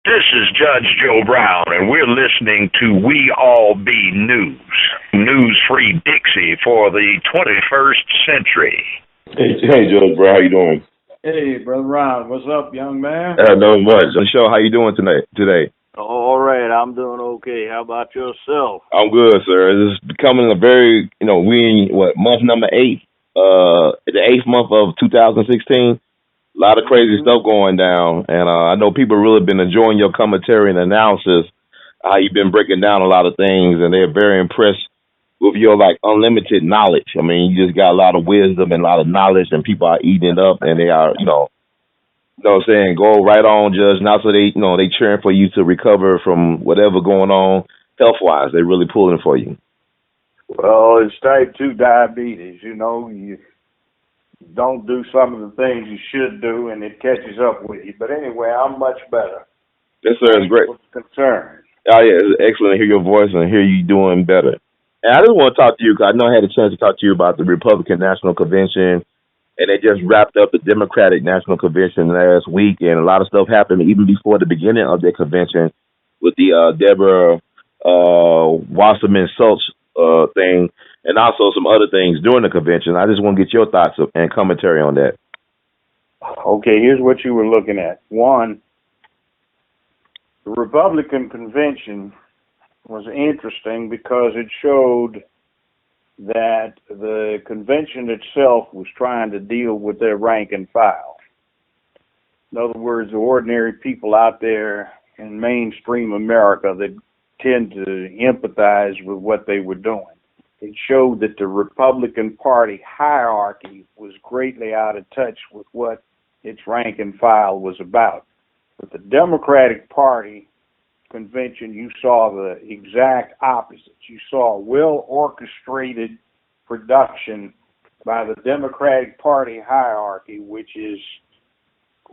This is Judge Joe Brown, and we're listening to We All Be News, news-free Dixie for the 21st century. Hey, Judge Brown, how you doing? Hey, Brother Ron, what's up, young man? Not much. Show, how you doing today? All right, I'm doing okay. How about yourself? I'm good, sir. It's becoming a very, we in, month number 8, the 8th month of 2016. A lot of crazy stuff going down, and I know people really been enjoying your commentary and analysis, how you've been breaking down a lot of things, and they're very impressed with your, unlimited knowledge. I mean, you just got a lot of wisdom and a lot of knowledge, and people are eating it up, and they are, you know what I'm saying, go right on, Judge. Now, so they, they cheering for you to recover from whatever going on health-wise. They're really pulling for you. Well, it's type 2 diabetes. You don't do some of the things you should do, and it catches up with you. But anyway, I'm much better. Yes, sir. It's great. Concerned. Oh, yeah, it's excellent to hear your voice and hear you doing better. And I just want to talk to you because I know I had a chance to talk to you about the Republican National Convention, and they just wrapped up the Democratic National Convention last week, and a lot of stuff happened even before the beginning of their convention with the Deborah Wasserman Schultz thing, and also some other things during the convention. I just want to get your thoughts and commentary on that. Okay, here's what you were looking at. One, the Republican convention was interesting because it showed that the convention itself was trying to deal with their rank and file. In other words, the ordinary people out there in mainstream America that tend to empathize with what they were doing. It showed that the Republican Party hierarchy was greatly out of touch with what its rank and file was about. With the Democratic Party convention, you saw the exact opposite. You saw well-orchestrated production by the Democratic Party hierarchy, which is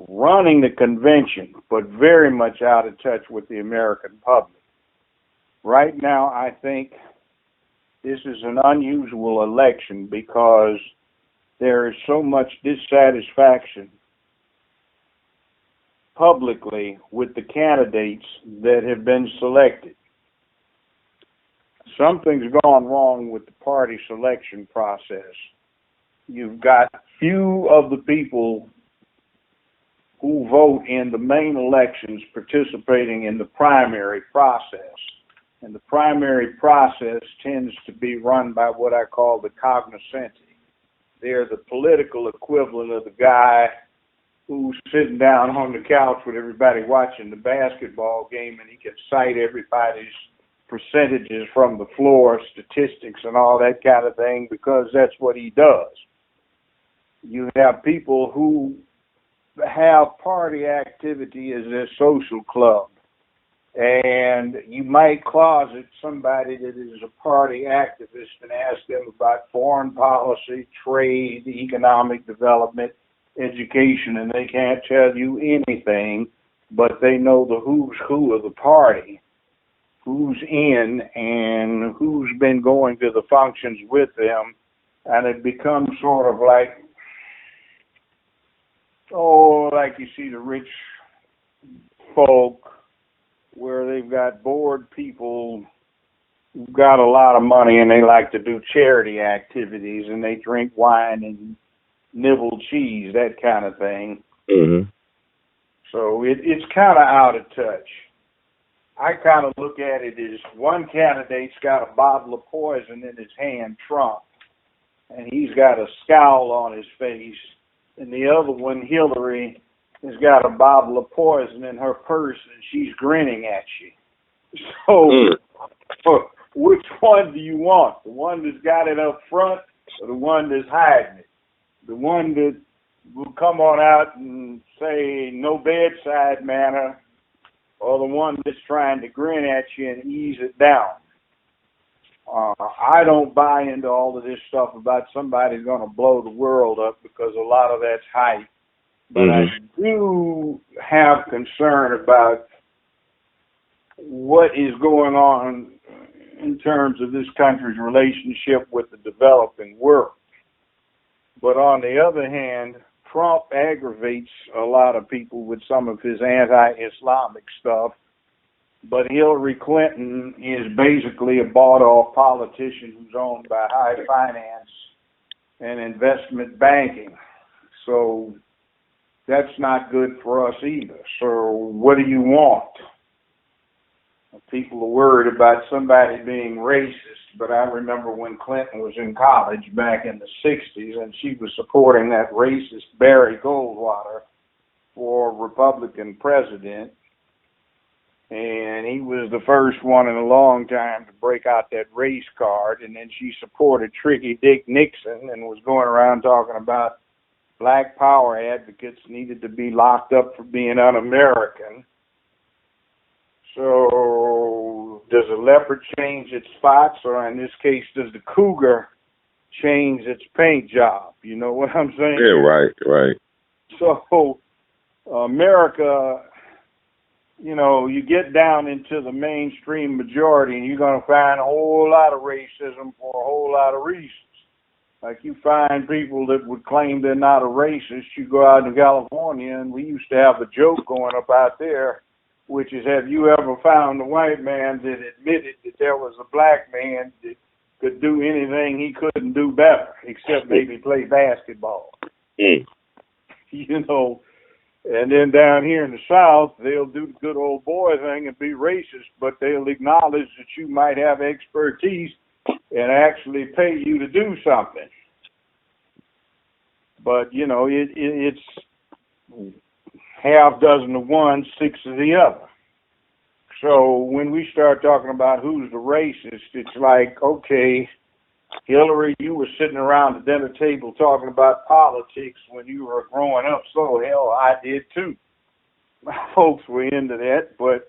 running the convention, but very much out of touch with the American public. Right now, I think this is an unusual election because there is so much dissatisfaction publicly with the candidates that have been selected. Something's gone wrong with the party selection process. You've got few of the people who vote in the main elections participating in the primary process. And the primary process tends to be run by what I call the cognoscenti. They're the political equivalent of the guy who's sitting down on the couch with everybody watching the basketball game, and he can cite everybody's percentages from the floor, statistics and all that kind of thing, because that's what he does. You have people who have party activity as their social club, and you might closet somebody that is a party activist and ask them about foreign policy, trade, economic development, education, and they can't tell you anything, but they know the who's who of the party, who's in and who's been going to the functions with them, and it becomes sort of like you see the rich folk where they've got bored people who've got a lot of money and they like to do charity activities and they drink wine and nibble cheese, that kind of thing. Mm-hmm. So it's kind of out of touch. I kind of look at it as one candidate's got a bottle of poison in his hand, Trump, and he's got a scowl on his face, and the other one, Hillary, has got a bottle of poison in her purse, and she's grinning at you. So which one do you want? The one that's got it up front or the one that's hiding it? The one that will come on out and say no bedside manner, or the one that's trying to grin at you and ease it down? I don't buy into all of this stuff about somebody's going to blow the world up, because a lot of that's hype. But I do have concern about what is going on in terms of this country's relationship with the developing world. But on the other hand, Trump aggravates a lot of people with some of his anti-Islamic stuff, but Hillary Clinton is basically a bought-off politician who's owned by high finance and investment banking. So that's not good for us either. So what do you want? People are worried about somebody being racist, but I remember when Clinton was in college back in the 60s, and she was supporting that racist Barry Goldwater for Republican president, and he was the first one in a long time to break out that race card, and then she supported Tricky Dick Nixon and was going around talking about black power advocates needed to be locked up for being un-American. So does a leopard change its spots, or in this case, does the cougar change its paint job? You know what I'm saying? Yeah, right. So America, you know, you get down into the mainstream majority and you're going to find a whole lot of racism for a whole lot of reasons. Like you find people that would claim they're not a racist. You go out in California, and we used to have a joke going up out there, which is, have you ever found a white man that admitted that there was a black man that could do anything he couldn't do better, except maybe play basketball? You know, and then down here in the South, they'll do the good old boy thing and be racist, but they'll acknowledge that you might have expertise and actually pay you to do something. But, you know, it's half dozen of one, six of the other. So when we start talking about who's the racist, it's like, okay, Hillary, you were sitting around the dinner table talking about politics when you were growing up, so hell, I did too. My folks were into that, but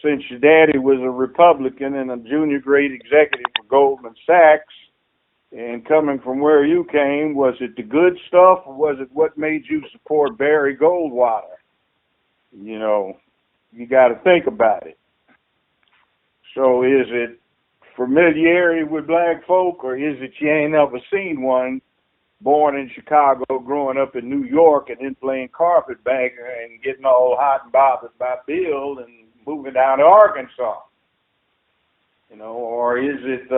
since your daddy was a Republican and a junior grade executive for Goldman Sachs, and coming from where you came, was it the good stuff, or was it what made you support Barry Goldwater? You know, you got to think about it. So is it familiarity with black folk, or is it you ain't never seen one, born in Chicago, growing up in New York, and then playing carpetbagger and getting all hot and bothered by Bill and moving down to Arkansas? You know, or is it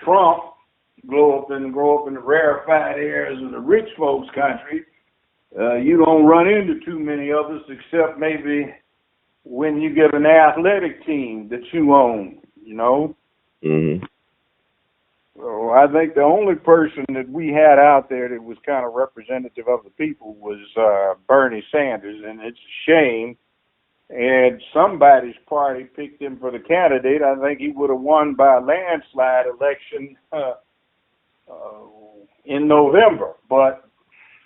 Trump, grow up in the rarefied areas of the rich folks' country? You don't run into too many of us, except maybe when you get an athletic team that you own, you know? Mm-hmm. So I think the only person that we had out there that was kind of representative of the people was Bernie Sanders, and it's a shame. And somebody's party picked him for the candidate. I think he would have won by a landslide election in November. But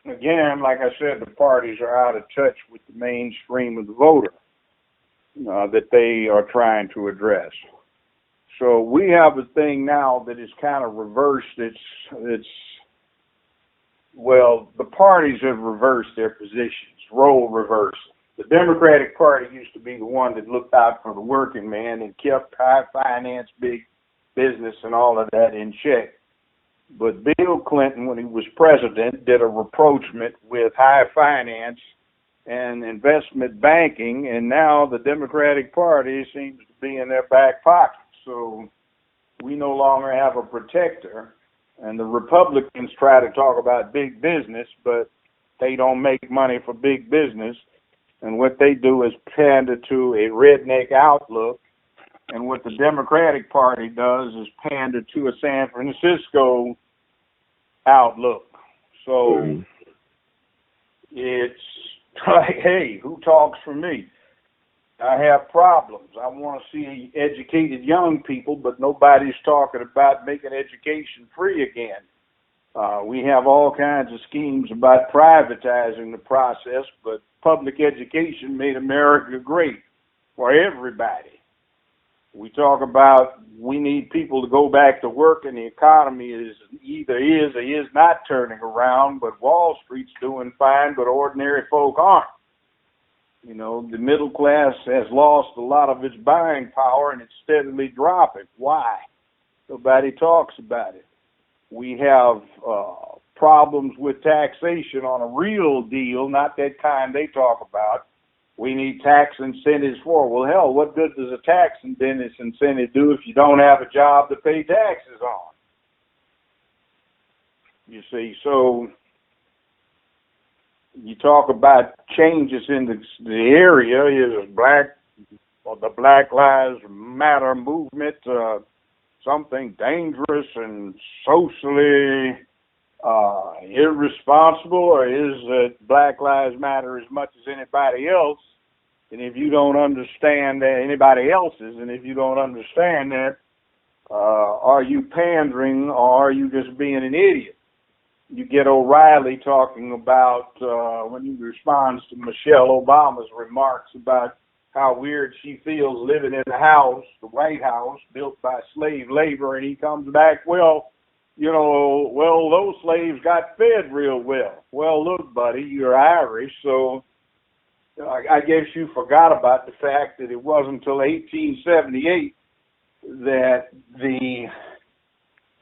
again, like I said, the parties are out of touch with the mainstream of the voter that they are trying to address. So we have a thing now that is kind of reversed. Well, the parties have reversed their positions, role reversal. The Democratic Party used to be the one that looked out for the working man and kept high finance, big business, and all of that in check. But Bill Clinton, when he was president, did a rapprochement with high finance and investment banking, and now the Democratic Party seems to be in their back pocket. So we no longer have a protector, and the Republicans try to talk about big business, but they don't make money for big business. And what they do is pander to a redneck outlook, and what the Democratic Party does is pander to a San Francisco outlook. So it's like, hey, who talks for me? I have problems. I want to see educated young people, but nobody's talking about making education free again. We have all kinds of schemes about privatizing the process, but public education made America great for everybody. We talk about we need people to go back to work, and the economy is either is or is not turning around, but Wall Street's doing fine, but ordinary folk aren't. You know, the middle class has lost a lot of its buying power, and it's steadily dropping. Why? Nobody talks about it. We have problems with taxation on a real deal, not that kind they talk about. We need tax incentives for. Well, hell, what good does a tax incentive do if you don't have a job to pay taxes on? You see, so you talk about changes in the area. Is the Black Lives Matter movement something dangerous and socially irresponsible, or is Black Lives Matter as much as anybody else? And if you don't understand that, anybody else's, and if you don't understand that, are you pandering or are you just being an idiot? You get O'Reilly talking about when he responds to Michelle Obama's remarks about how weird she feels living in the house, the White House, built by slave labor, and he comes back, well, those slaves got fed real well. Well, look, buddy, you're Irish, so I guess you forgot about the fact that it wasn't until 1878 that the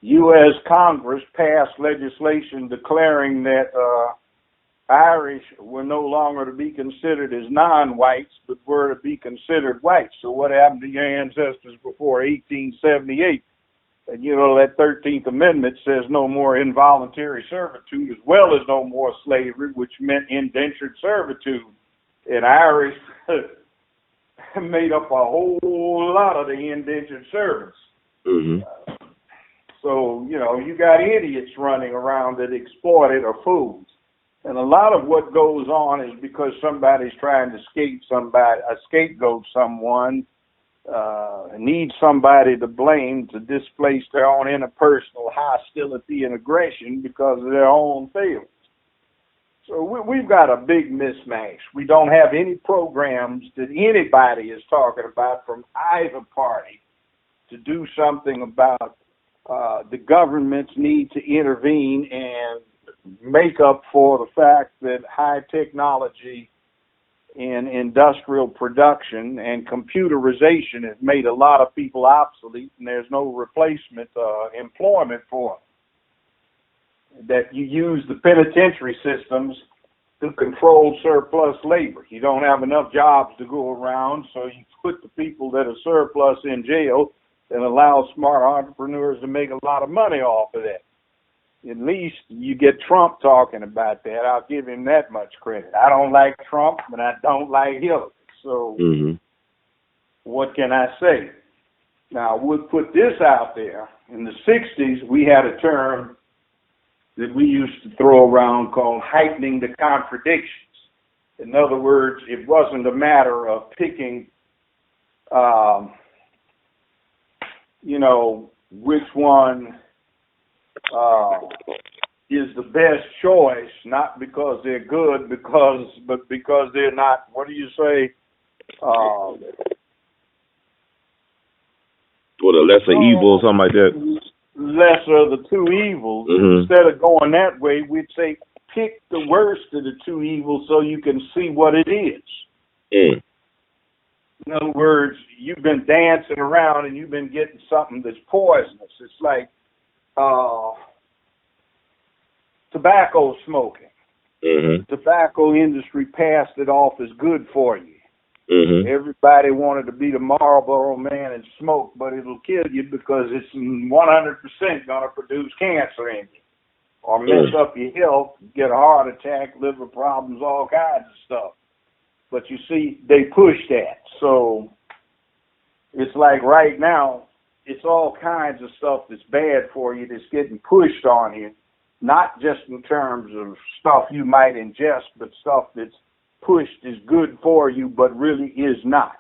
U.S. Congress passed legislation declaring that Irish were no longer to be considered as non-whites, but were to be considered whites. So what happened to your ancestors before 1878? And that 13th Amendment says no more involuntary servitude, as well as no more slavery, which meant indentured servitude. And Irish made up a whole lot of the indentured servants. Mm-hmm. So, you got idiots running around that exploit it or fools. And a lot of what goes on is because somebody's trying to scapegoat someone, need somebody to blame to displace their own interpersonal hostility and aggression because of their own failings. So we've got a big mismatch. We don't have any programs that anybody is talking about from either party to do something about the government's need to intervene and make up for the fact that high technology in industrial production and computerization has made a lot of people obsolete, and there's no replacement employment for them. That you use the penitentiary systems to control surplus labor. You don't have enough jobs to go around, so you put the people that are surplus in jail and allow smart entrepreneurs to make a lot of money off of that. At least you get Trump talking about that. I'll give him that much credit. I don't like Trump, but I don't like Hillary. So What can I say? Now, we'll put this out there. In the 60s, we had a term that we used to throw around called heightening the contradictions. In other words, it wasn't a matter of picking, which one is the best choice, not because they're good, but because they're not, what do you say? Or the lesser evil, something like that. Lesser of the two evils. Instead of going that way, we'd say pick the worst of the two evils so you can see what it is. In other words, you've been dancing around and you've been getting something that's poisonous. It's like tobacco smoking. Tobacco industry passed it off as good for you. Everybody wanted to be the Marlboro man and smoke, but it'll kill you because it's 100% going to produce cancer in you or mess up your health, get a heart attack, liver problems, all kinds of stuff. But you see, they push that. So it's like right now, it's all kinds of stuff that's bad for you that's getting pushed on you, not just in terms of stuff you might ingest, but stuff that's pushed is good for you, but really is not.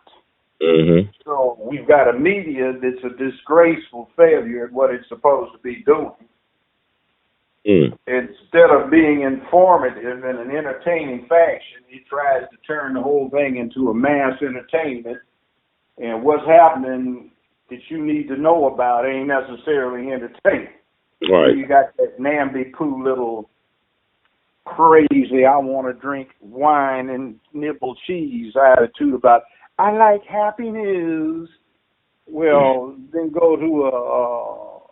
So we've got a media that's a disgraceful failure at what it's supposed to be doing. Instead of being informative in an entertaining fashion, it tries to turn the whole thing into a mass entertainment. And what's happening that you need to know about ain't necessarily entertaining. Right. You got that namby-poo little crazy, I want to drink wine and nibble cheese attitude about, I like happy news. Well, then go to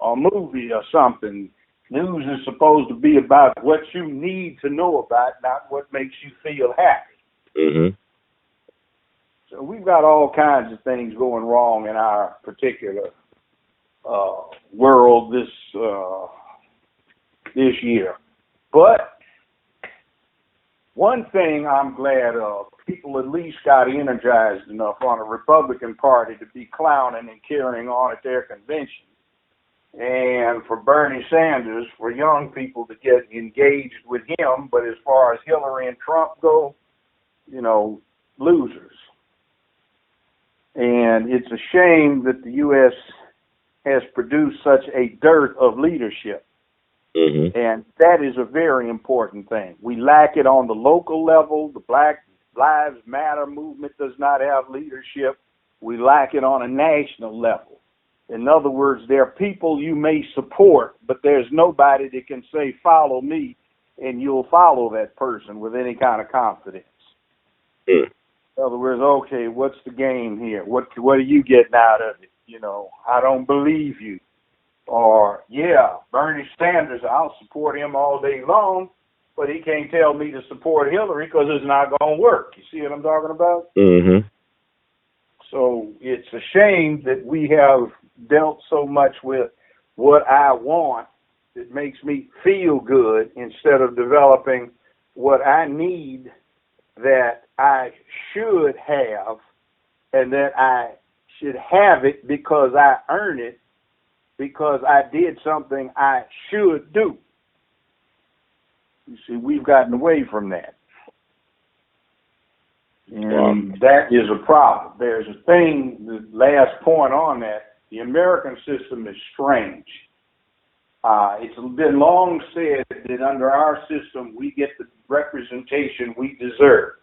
a movie or something. News is supposed to be about what you need to know about, not what makes you feel happy. Mm-hmm. So we've got all kinds of things going wrong in our particular world this year. But one thing I'm glad of, people at least got energized enough on the Republican Party to be clowning and carrying on at their convention. And for Bernie Sanders, for young people to get engaged with him, but as far as Hillary and Trump go, losers. And it's a shame that the U.S. has produced such a dearth of leadership. Mm-hmm. And that is a very important thing. We lack it on the local level. The Black Lives Matter movement does not have leadership. We lack it on a national level. In other words, there are people you may support, but there's nobody that can say, follow me, and you'll follow that person with any kind of confidence. Mm. In other words, okay, what's the game here? What are you getting out of it? I don't believe you. Or, yeah, Bernie Sanders, I'll support him all day long, but he can't tell me to support Hillary because it's not going to work. You see what I'm talking about? Mm-hmm. So it's a shame that we have dealt so much with what I want that makes me feel good instead of developing what I need that I should have, and that I should have it because I earn it, because I did something I should do. You see, we've gotten away from that. And that is a problem. There's a thing, the last point on that, the American system is strange. It's been long said that under our system, we get the representation we deserve.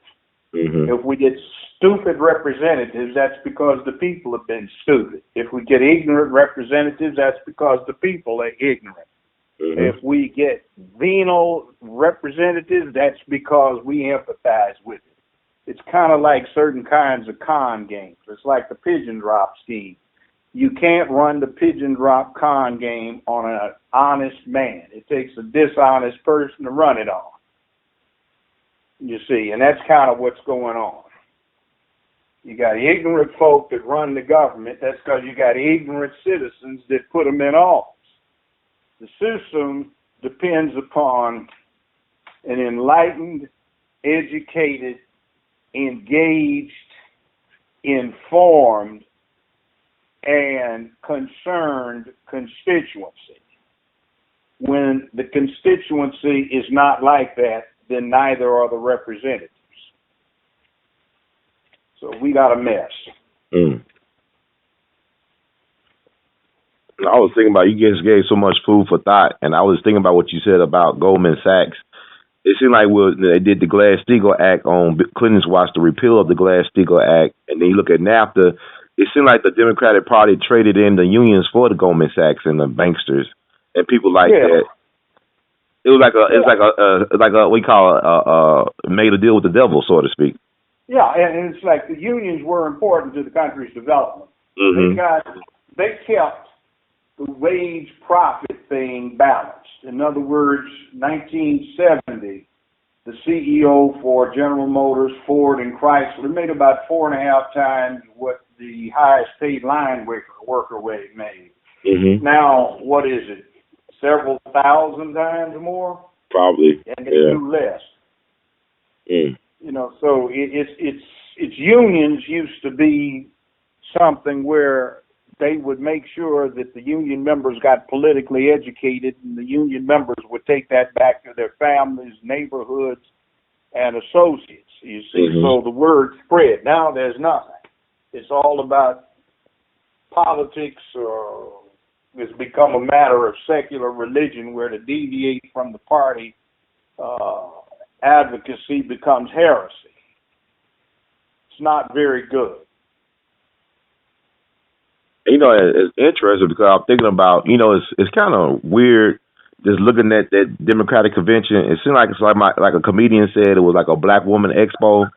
Mm-hmm. If we get stupid representatives, that's because the people have been stupid. If we get ignorant representatives, that's because the people are ignorant. Mm-hmm. If we get venal representatives, that's because we empathize with it. It's kind of like certain kinds of con games. It's like the pigeon drop scheme. You can't run the pigeon drop con game on an honest man. It takes a dishonest person to run it on. You see, and that's kind of what's going on. You got ignorant folk that run the government. That's because you got ignorant citizens that put them in office. The system depends upon an enlightened, educated, engaged, informed, and concerned constituency. When the constituency is not like that, then neither are the representatives. So we got a mess. Mm. I was thinking about, you just gave so much food for thought, and I was thinking about what you said about Goldman Sachs. It seemed like they did the Glass-Steagall Act on Clinton's watch, the repeal of the Glass-Steagall Act, and then you look at NAFTA. It seemed like the Democratic Party traded in the unions for the Goldman Sachs and the banksters and people like that. It was like a we call made a deal with the devil, so to speak. Yeah, and it's like the unions were important to the country's development. Mm-hmm. They kept the wage profit thing balanced. In other words, 1970, the CEO for General Motors, Ford, and Chrysler made about 4.5 times what the highest paid line worker wage made. Mm-hmm. Now, what is it? Several thousand times more? Probably. And they do less. Mm. So it's unions used to be something where they would make sure that the union members got politically educated, and the union members would take that back to their families, neighborhoods, and associates. You see, mm-hmm. So the word spread. Now there's nothing. It's all about politics, or it's become a matter of secular religion, where to deviate from the party advocacy becomes heresy. It's not very good. It's interesting because I'm thinking about, it's kind of weird just looking at that Democratic convention. It seemed like it's like a comedian said, it was like a black woman expo,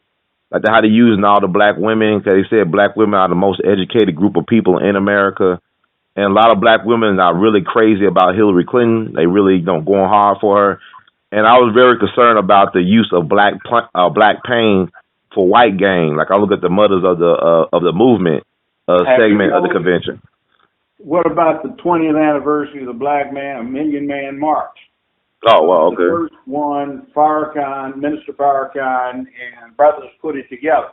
like how they're using all the black women, because they said black women are the most educated group of people in America. and a lot of black women are really crazy about Hillary Clinton. They really don't going hard for her. And I was very concerned about the use of black pain for white gain. Like I look at the mothers of the movement segment of the convention. What about the 20th anniversary of the Million Man March? Oh, well, okay. The first one, Minister Farrakhan, and brothers put it together.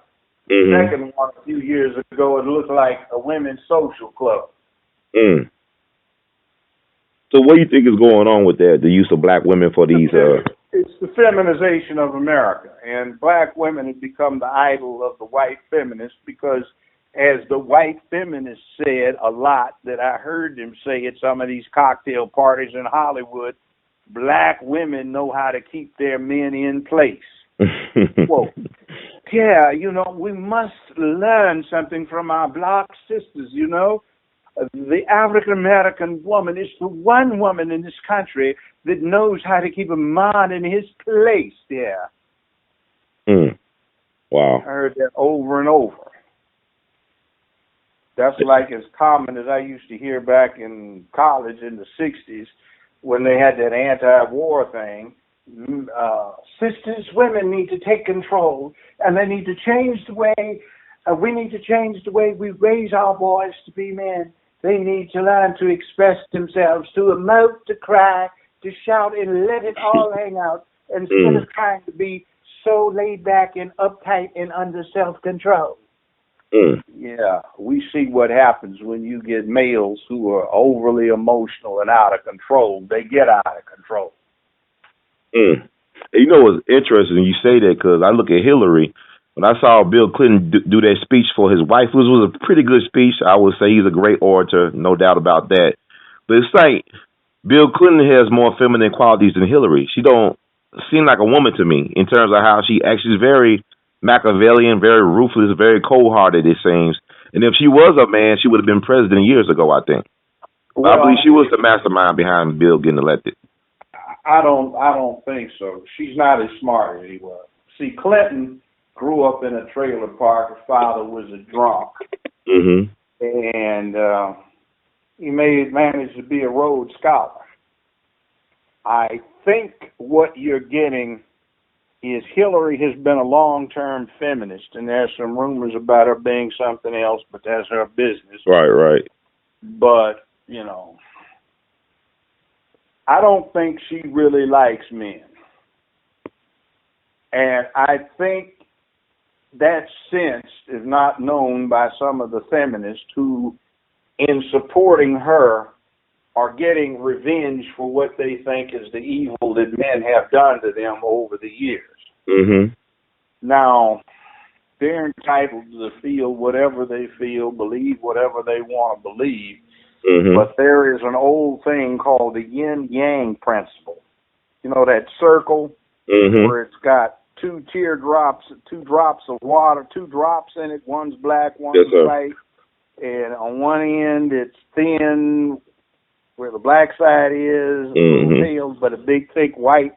The second one, a few years ago, it looked like a women's social club. Mm. So what do you think is going on with that, the use of black women for these? It's the feminization of America, and black women have become the idol of the white feminists because, as the white feminists said a lot that I heard them say at some of these cocktail parties in Hollywood, black women know how to keep their men in place. Whoa. Yeah, we must learn something from our black sisters, The African-American woman is the one woman in this country that knows how to keep a man in his place there. Wow. I heard that over and over. That's like as common as I used to hear back in college in the 60s when they had that anti-war thing. Sisters, women need to take control, and they need to change the way, we need to change the way we raise our boys to be men. They need to learn to express themselves, to emote, to cry, to shout, and let it all hang out instead of trying to be so laid back and uptight and under self-control. Yeah, we see what happens when you get males who are overly emotional and out of control. They get out of control. You know what's interesting? You say that because I look at Hillary. When I saw Bill Clinton do that speech for his wife, which was a pretty good speech, I would say he's a great orator, no doubt about that. But it's like Bill Clinton has more feminine qualities than Hillary. She don't seem like a woman to me in terms of how she actually is very Machiavellian, very ruthless, very cold-hearted, it seems. And if she was a man, she would have been president years ago, I think. Well, I believe she was the mastermind behind Bill getting elected. I don't think so. She's not as smart as he was. See, Clinton grew up in a trailer park. His father was a drunk. And he managed to be a Rhodes Scholar. I think what you're getting is Hillary has been a long-term feminist, and there's some rumors about her being something else, but that's her business. Right. But, I don't think she really likes men. And I think that sense is not known by some of the feminists who, in supporting her, are getting revenge for what they think is the evil that men have done to them over the years. Now, they're entitled to feel whatever they feel, believe whatever they want to believe. But there is an old thing called the yin-yang principle. You know, that circle where it's got two teardrops, 2 drops of water, 2 drops in it. One's black, one's white. And on one end, it's thin, where the black side is, little tail, but a big, thick white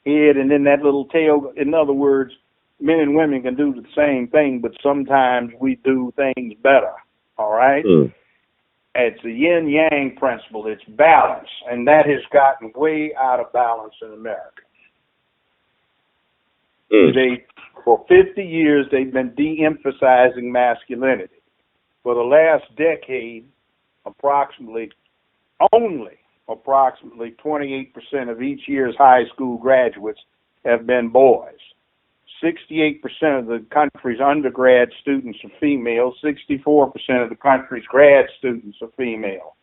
head, and then that little tail. In other words, men and women can do the same thing, but sometimes we do things better, all right? It's the yin-yang principle. It's balance, and that has gotten way out of balance in America. For 50 years, they've been de-emphasizing masculinity. For the last decade, only approximately 28% of each year's high school graduates have been boys. 68% of the country's undergrad students are female. 64% of the country's grad students are female.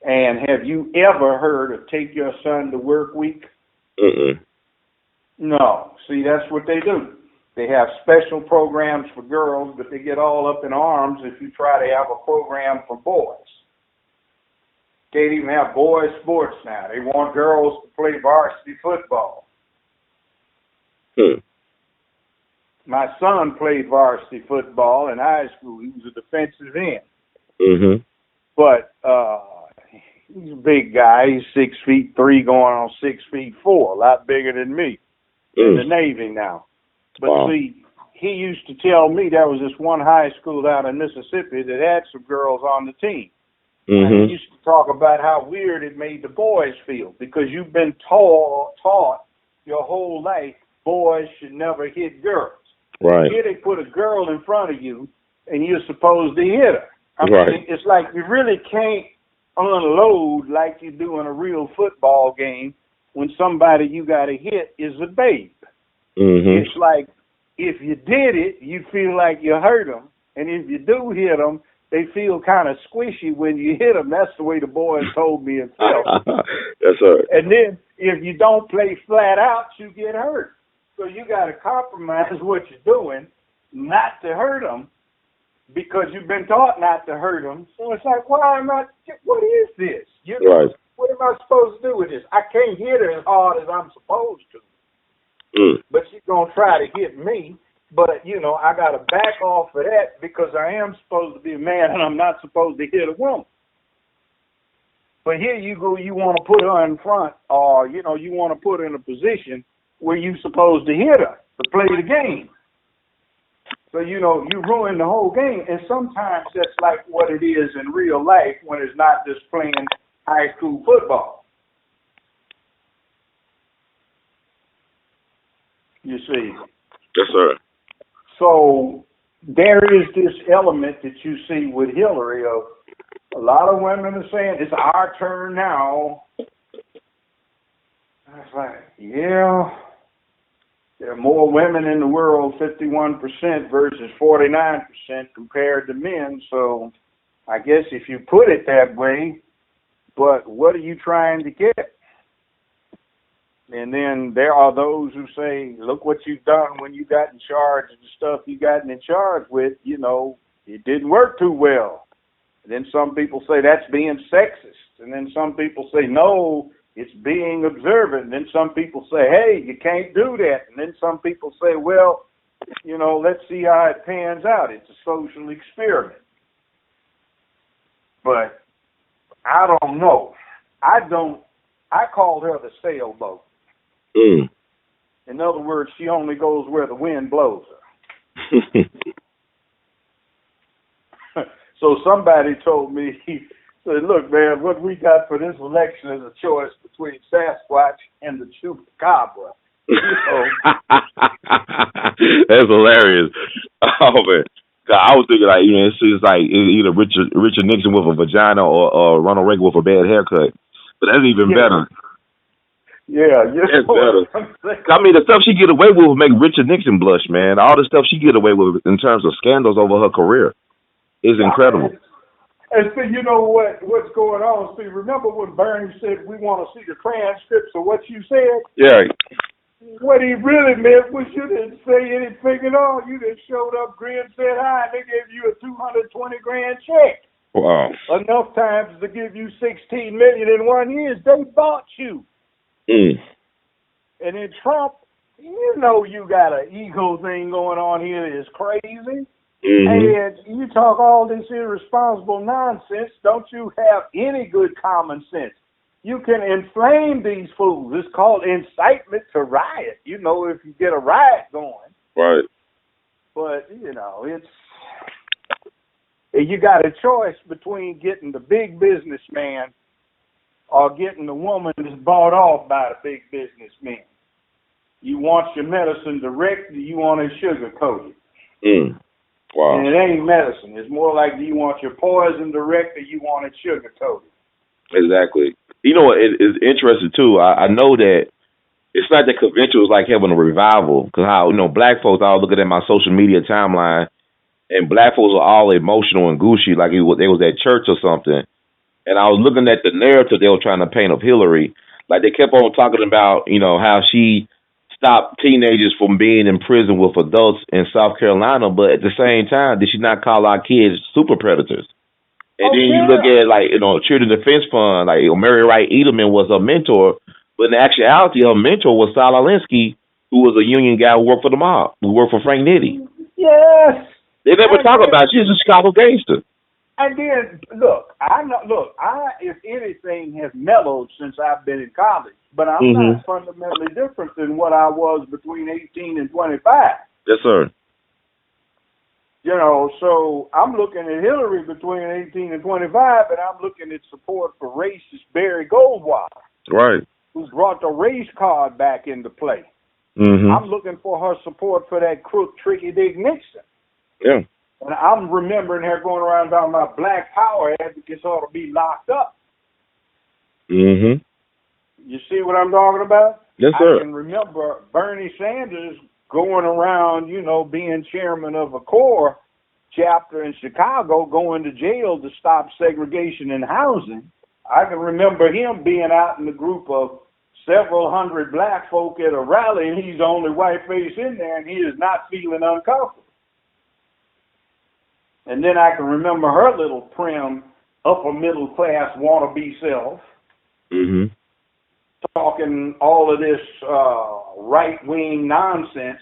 And have you ever heard of Take Your Son to Work Week? No. See, that's what they do. They have special programs for girls, but they get all up in arms if you try to have a program for boys. Can't even have boys sports now. They want girls to play varsity football. My son played varsity football in high school. He was a defensive end. But he's a big guy. He's 6'3" going on 6'4", a lot bigger than me. In the Navy now. But see, he used to tell me there was this one high school out in Mississippi that had some girls on the team. And Mm-hmm. he used to talk about how weird it made the boys feel because you've been taught your whole life boys should never hit girls. Right. Here they put a girl in front of you and you're supposed to hit her. I Right. mean, it's like you really can't unload like you do in a real football game when somebody you got to hit is a babe. Mm-hmm. It's like if you did it, you feel like you hurt them. And if you do hit them, they feel kind of squishy when you hit them. That's the way the boys told me it felt. Yes, sir. And then if you don't play flat out, you get hurt. So you got to compromise what you're doing not to hurt them because you've been taught not to hurt them. So it's like, what is this? Right. What am I supposed to do with this? I can't hit her as hard as I'm supposed to. But she's going to try to hit me. But, I got to back off of that because I am supposed to be a man and I'm not supposed to hit a woman. But here you go, you want to put her in front or, you want to put her in a position where you're supposed to hit her to play the game. So, you ruin the whole game. And sometimes that's like what it is in real life when it's not just playing high school football. You see. Yes, sir. So there is this element that you see with Hillary of a lot of women are saying, it's our turn now. I was like, yeah, there are more women in the world, 51% versus 49% compared to men. So I guess if you put it that way, but what are you trying to get? And then there are those who say, look what you've done when you got in charge of the stuff you gotten in charge with, it didn't work too well. And then some people say that's being sexist. And then some people say, no, it's being observant. And then some people say, hey, you can't do that. And then some people say, well, let's see how it pans out. It's a social experiment. But I don't know. I called her the sailboat. In other words, she only goes where the wind blows her. So somebody told me, he said, look, man, what we got for this election is a choice between Sasquatch and the Chupacabra. That's hilarious. Oh, man. I was thinking, like, it's like either Richard Nixon with a vagina or Ronald Reagan with a bad haircut. But that's even better. Yeah, that's better. I mean, the stuff she get away with will make Richard Nixon blush, man. All the stuff she get away with in terms of scandals over her career is incredible. And see, you know what's going on? See, remember when Bernie said we want to see the transcripts of what you said? Yeah. What he really meant was you didn't say anything at all. You just showed up, grinned, said hi, and they gave you a $220,000 check. Wow. Enough times to give you $16 million in 1 year. They bought you. And then Trump, you got an ego thing going on here that is crazy. And you talk all this irresponsible nonsense. Don't you have any good common sense? You can inflame these fools. It's called incitement to riot. If you get a riot going. Right. But, you got a choice between getting the big businessman or getting the woman that's bought off by the big businessman. You want your medicine direct, or you want it sugar-coated? Wow. And it ain't medicine. It's more like, do you want your poison direct, or you want it sugar-coated? Exactly. It's interesting, too. I know that it's not that convention was like having a revival, because how, black folks, I was looking at my social media timeline, and black folks were all emotional and gushy, like they was at church or something. And I was looking at the narrative they were trying to paint of Hillary. Like, they kept on talking about, how she stopped teenagers from being in prison with adults in South Carolina, but at the same time, did she not call our kids super predators? And then you look at, Children Defense Fund, like, Mary Wright Edelman was her mentor, but in actuality, her mentor was Saul Alinsky, who was a union guy who worked for the mob, who worked for Frank Nitti. Yes. They never talk about it. She's a Chicago gangster. And then, if anything, have mellowed since I've been in college, but I'm not fundamentally different than what I was between 18 and 25. Yes, sir. You know, so I'm looking at Hillary between 18 and 25, and I'm looking at support for racist Barry Goldwater. Right. Who brought the race card back into play. Mm-hmm. I'm looking for her support for that crook Tricky Dick Nixon. Yeah. And I'm remembering her going around talking about black power advocates ought to be locked up. Mm-hmm. You see what I'm talking about? Yes, sir. I can remember Bernie Sanders going around, you know, being chairman of a CORE chapter in Chicago, going to jail to stop segregation in housing. I can remember him being out in a group of several hundred black folk at a rally, and he's the only white face in there, and he is not feeling uncomfortable. And then I can remember her little prim, upper middle class wannabe self. Mm-hmm. Talking all of this right-wing nonsense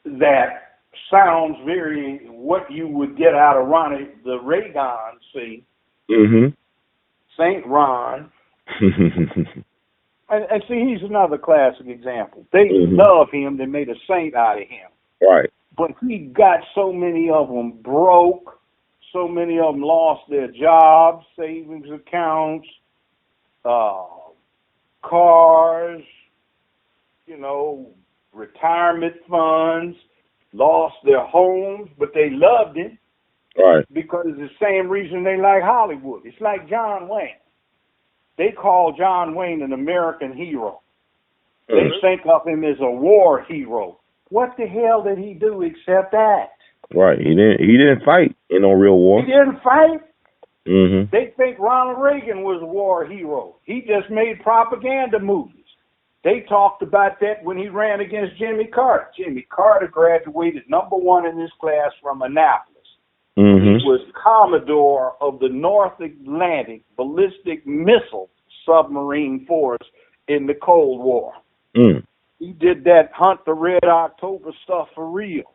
that sounds very what you would get out of Ronnie the Reagan, see, St. Ron. and see, he's another classic example. They love him. They made a saint out of him. Right. But he got so many of them broke. So many of them lost their jobs, savings accounts, cars, you know, retirement funds, lost their homes, but they loved him. Right. Because it's the same reason they like Hollywood. It's like John Wayne. They call John Wayne an American hero. They think of him as a war hero. What the hell did he do except act? Right. He didn't fight in no real war. He didn't fight. Mm-hmm. They think Ronald Reagan was a war hero. He just made propaganda movies. They talked about that when he ran against Jimmy Carter. Jimmy Carter graduated #1 in his class from Annapolis. Mm-hmm. He was Commodore of the North Atlantic Ballistic Missile Submarine Force in the Cold War. Mm. He did that Hunt the Red October stuff for real.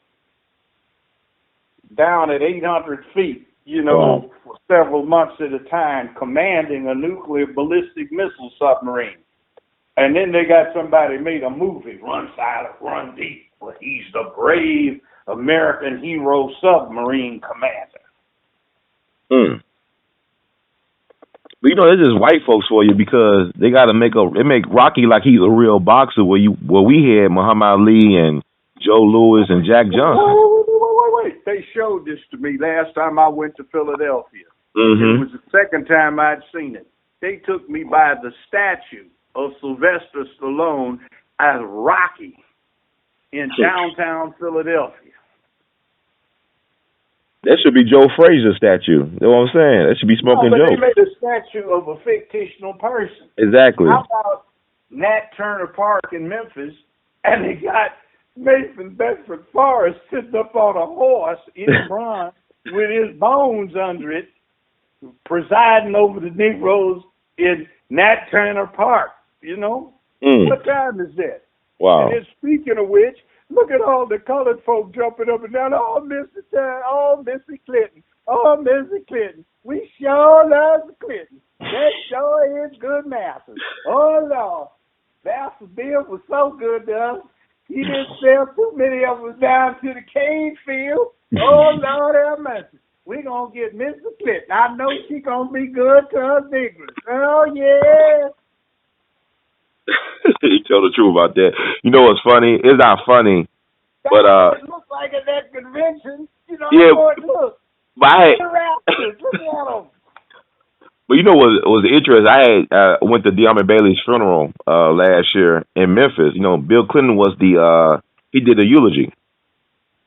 Down at 800 feet, you know, for several months at a time, commanding a nuclear ballistic missile submarine. And then they got somebody made a movie, Run Silent, Run Deep, where he's the brave American hero submarine commander. Mm. But you know, this is white folks for you because they got to make Rocky like he's a real boxer. Where we had Muhammad Ali and Joe Louis and Jack Johnson. Wait. They showed this to me last time I went to Philadelphia. Mm-hmm. It was the second time I'd seen it. They took me by the statue of Sylvester Stallone as Rocky in downtown Philadelphia. That should be Joe Frazier's statue. You know what I'm saying? That should be Smoking Joe. They made a statue of a fictional person. Exactly. How about Nat Turner Park in Memphis, and they got Mason Bedford Forrest sitting up on a horse in bronze with his bones under it, presiding over the Negroes in Nat Turner Park, you know? What time is that? Wow. And then speaking of which, look at all the colored folk jumping up and down. Oh, Mr. Turner, oh, Missy Clinton, oh, Missy Clinton. We sure love the Clinton. That sure is good masters. Oh, Lord. Master Bill was so good to us. He didn't sell too many of us down to the cane field. Oh, Lord have mercy. We're going to get Mr. Clinton. I know she's going to be good to us Negroes. Oh, yeah. You tell the truth about that. You know what's funny? It's not funny, but it looks like at that convention. You know, yeah, look. But Look at them. But you know what was interesting? I went to De'Armond Bailey's funeral last year in Memphis. You know, Bill Clinton was he did the eulogy.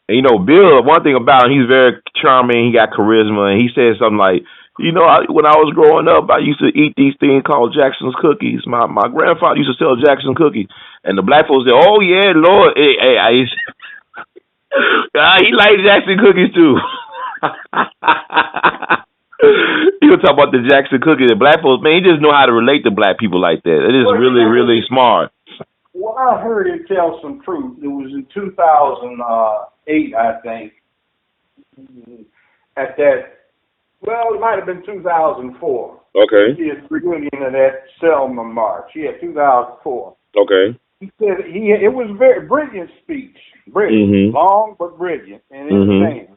And you know, Bill, one thing about him, he's very charming. He got charisma, and he said something like, you know, when I was growing up, I used to eat these things called Jackson's cookies. My grandfather used to sell Jackson cookies, and the black folks said, "Oh yeah, Lord, he liked Jackson cookies too." You talk about the Jackson cookies. The black folks, man, he just know how to relate to black people like that. It is really, really smart. Well, I heard him tell some truth. It was in 2008, I think. At that. Well, it might have been 2004. Okay. He had reunion of that Selma March. Yeah, 2004. Okay. He said it was a very brilliant speech. Brilliant. Long but brilliant and entertaining.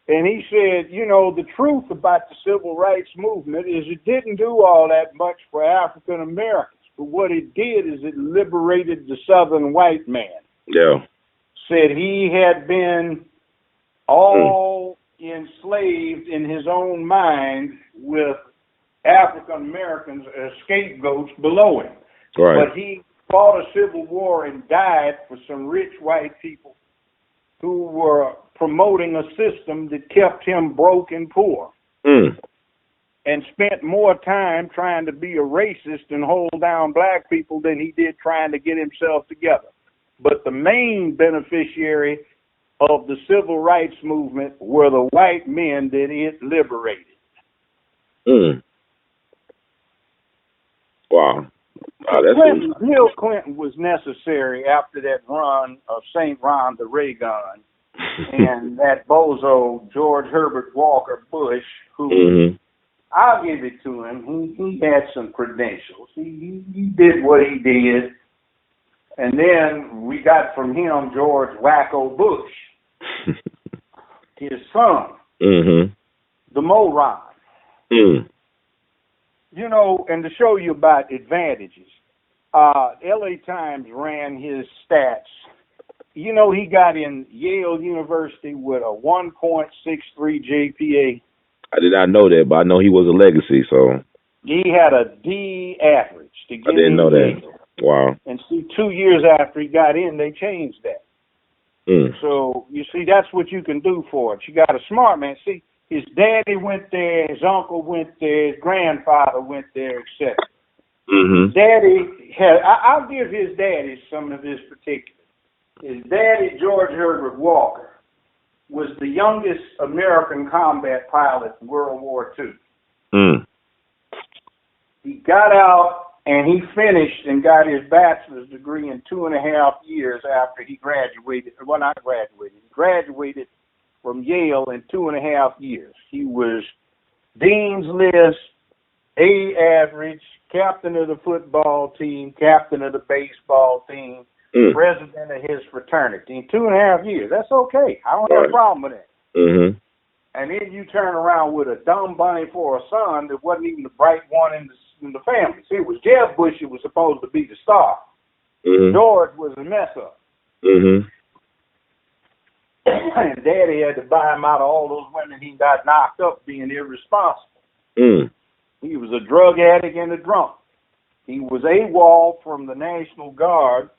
And he said, you know, the truth about the civil rights movement is it didn't do all that much for African Americans. But what it did is it liberated the Southern white man. Yeah. Said he had been all enslaved in his own mind with African Americans as scapegoats below him. Right. But he fought a civil war and died for some rich white people who were promoting a system that kept him broke and poor. And spent more time trying to be a racist and hold down black people than he did trying to get himself together. But the main beneficiary of the civil rights movement were the white men that it liberated. Wow. Bill Clinton was necessary after that run of St. Ron the Raygun and that bozo George Herbert Walker Bush, who I'll give it to him. He had some credentials. He did what he did. And then we got from him George Wacko Bush, his son, the moron. You know, and to show you about advantages, L.A. Times ran his stats. You know, he got in Yale University with a 1.63 GPA. I did not know that, but I know he was a legacy, so. He had a D average to get in. I didn't know that. Yale. Wow. And see, 2 years after he got in, they changed that. So, you see, that's what you can do for it. You got a smart man. See, his daddy went there, his uncle went there, his grandfather went there, etc. Daddy had, I'll give his daddy some of his particulars. His daddy, George Herbert Walker, was the youngest American combat pilot in World War II. He got out and he finished and got his bachelor's degree in 2.5 years after he graduated. Well, not graduated. He graduated from Yale in 2.5 years. He was Dean's List, A average, captain of the football team, captain of the baseball team, president of his fraternity in 2.5 years. That's okay. I don't have a problem with that. And then you turn around with a dumb bunny for a son that wasn't even the bright one in the family. See, it was Jeb Bush who was supposed to be the star. George was a mess up. And Daddy had to buy him out of all those women he got knocked up being irresponsible. He was a drug addict and a drunk. He was AWOL from the National Guard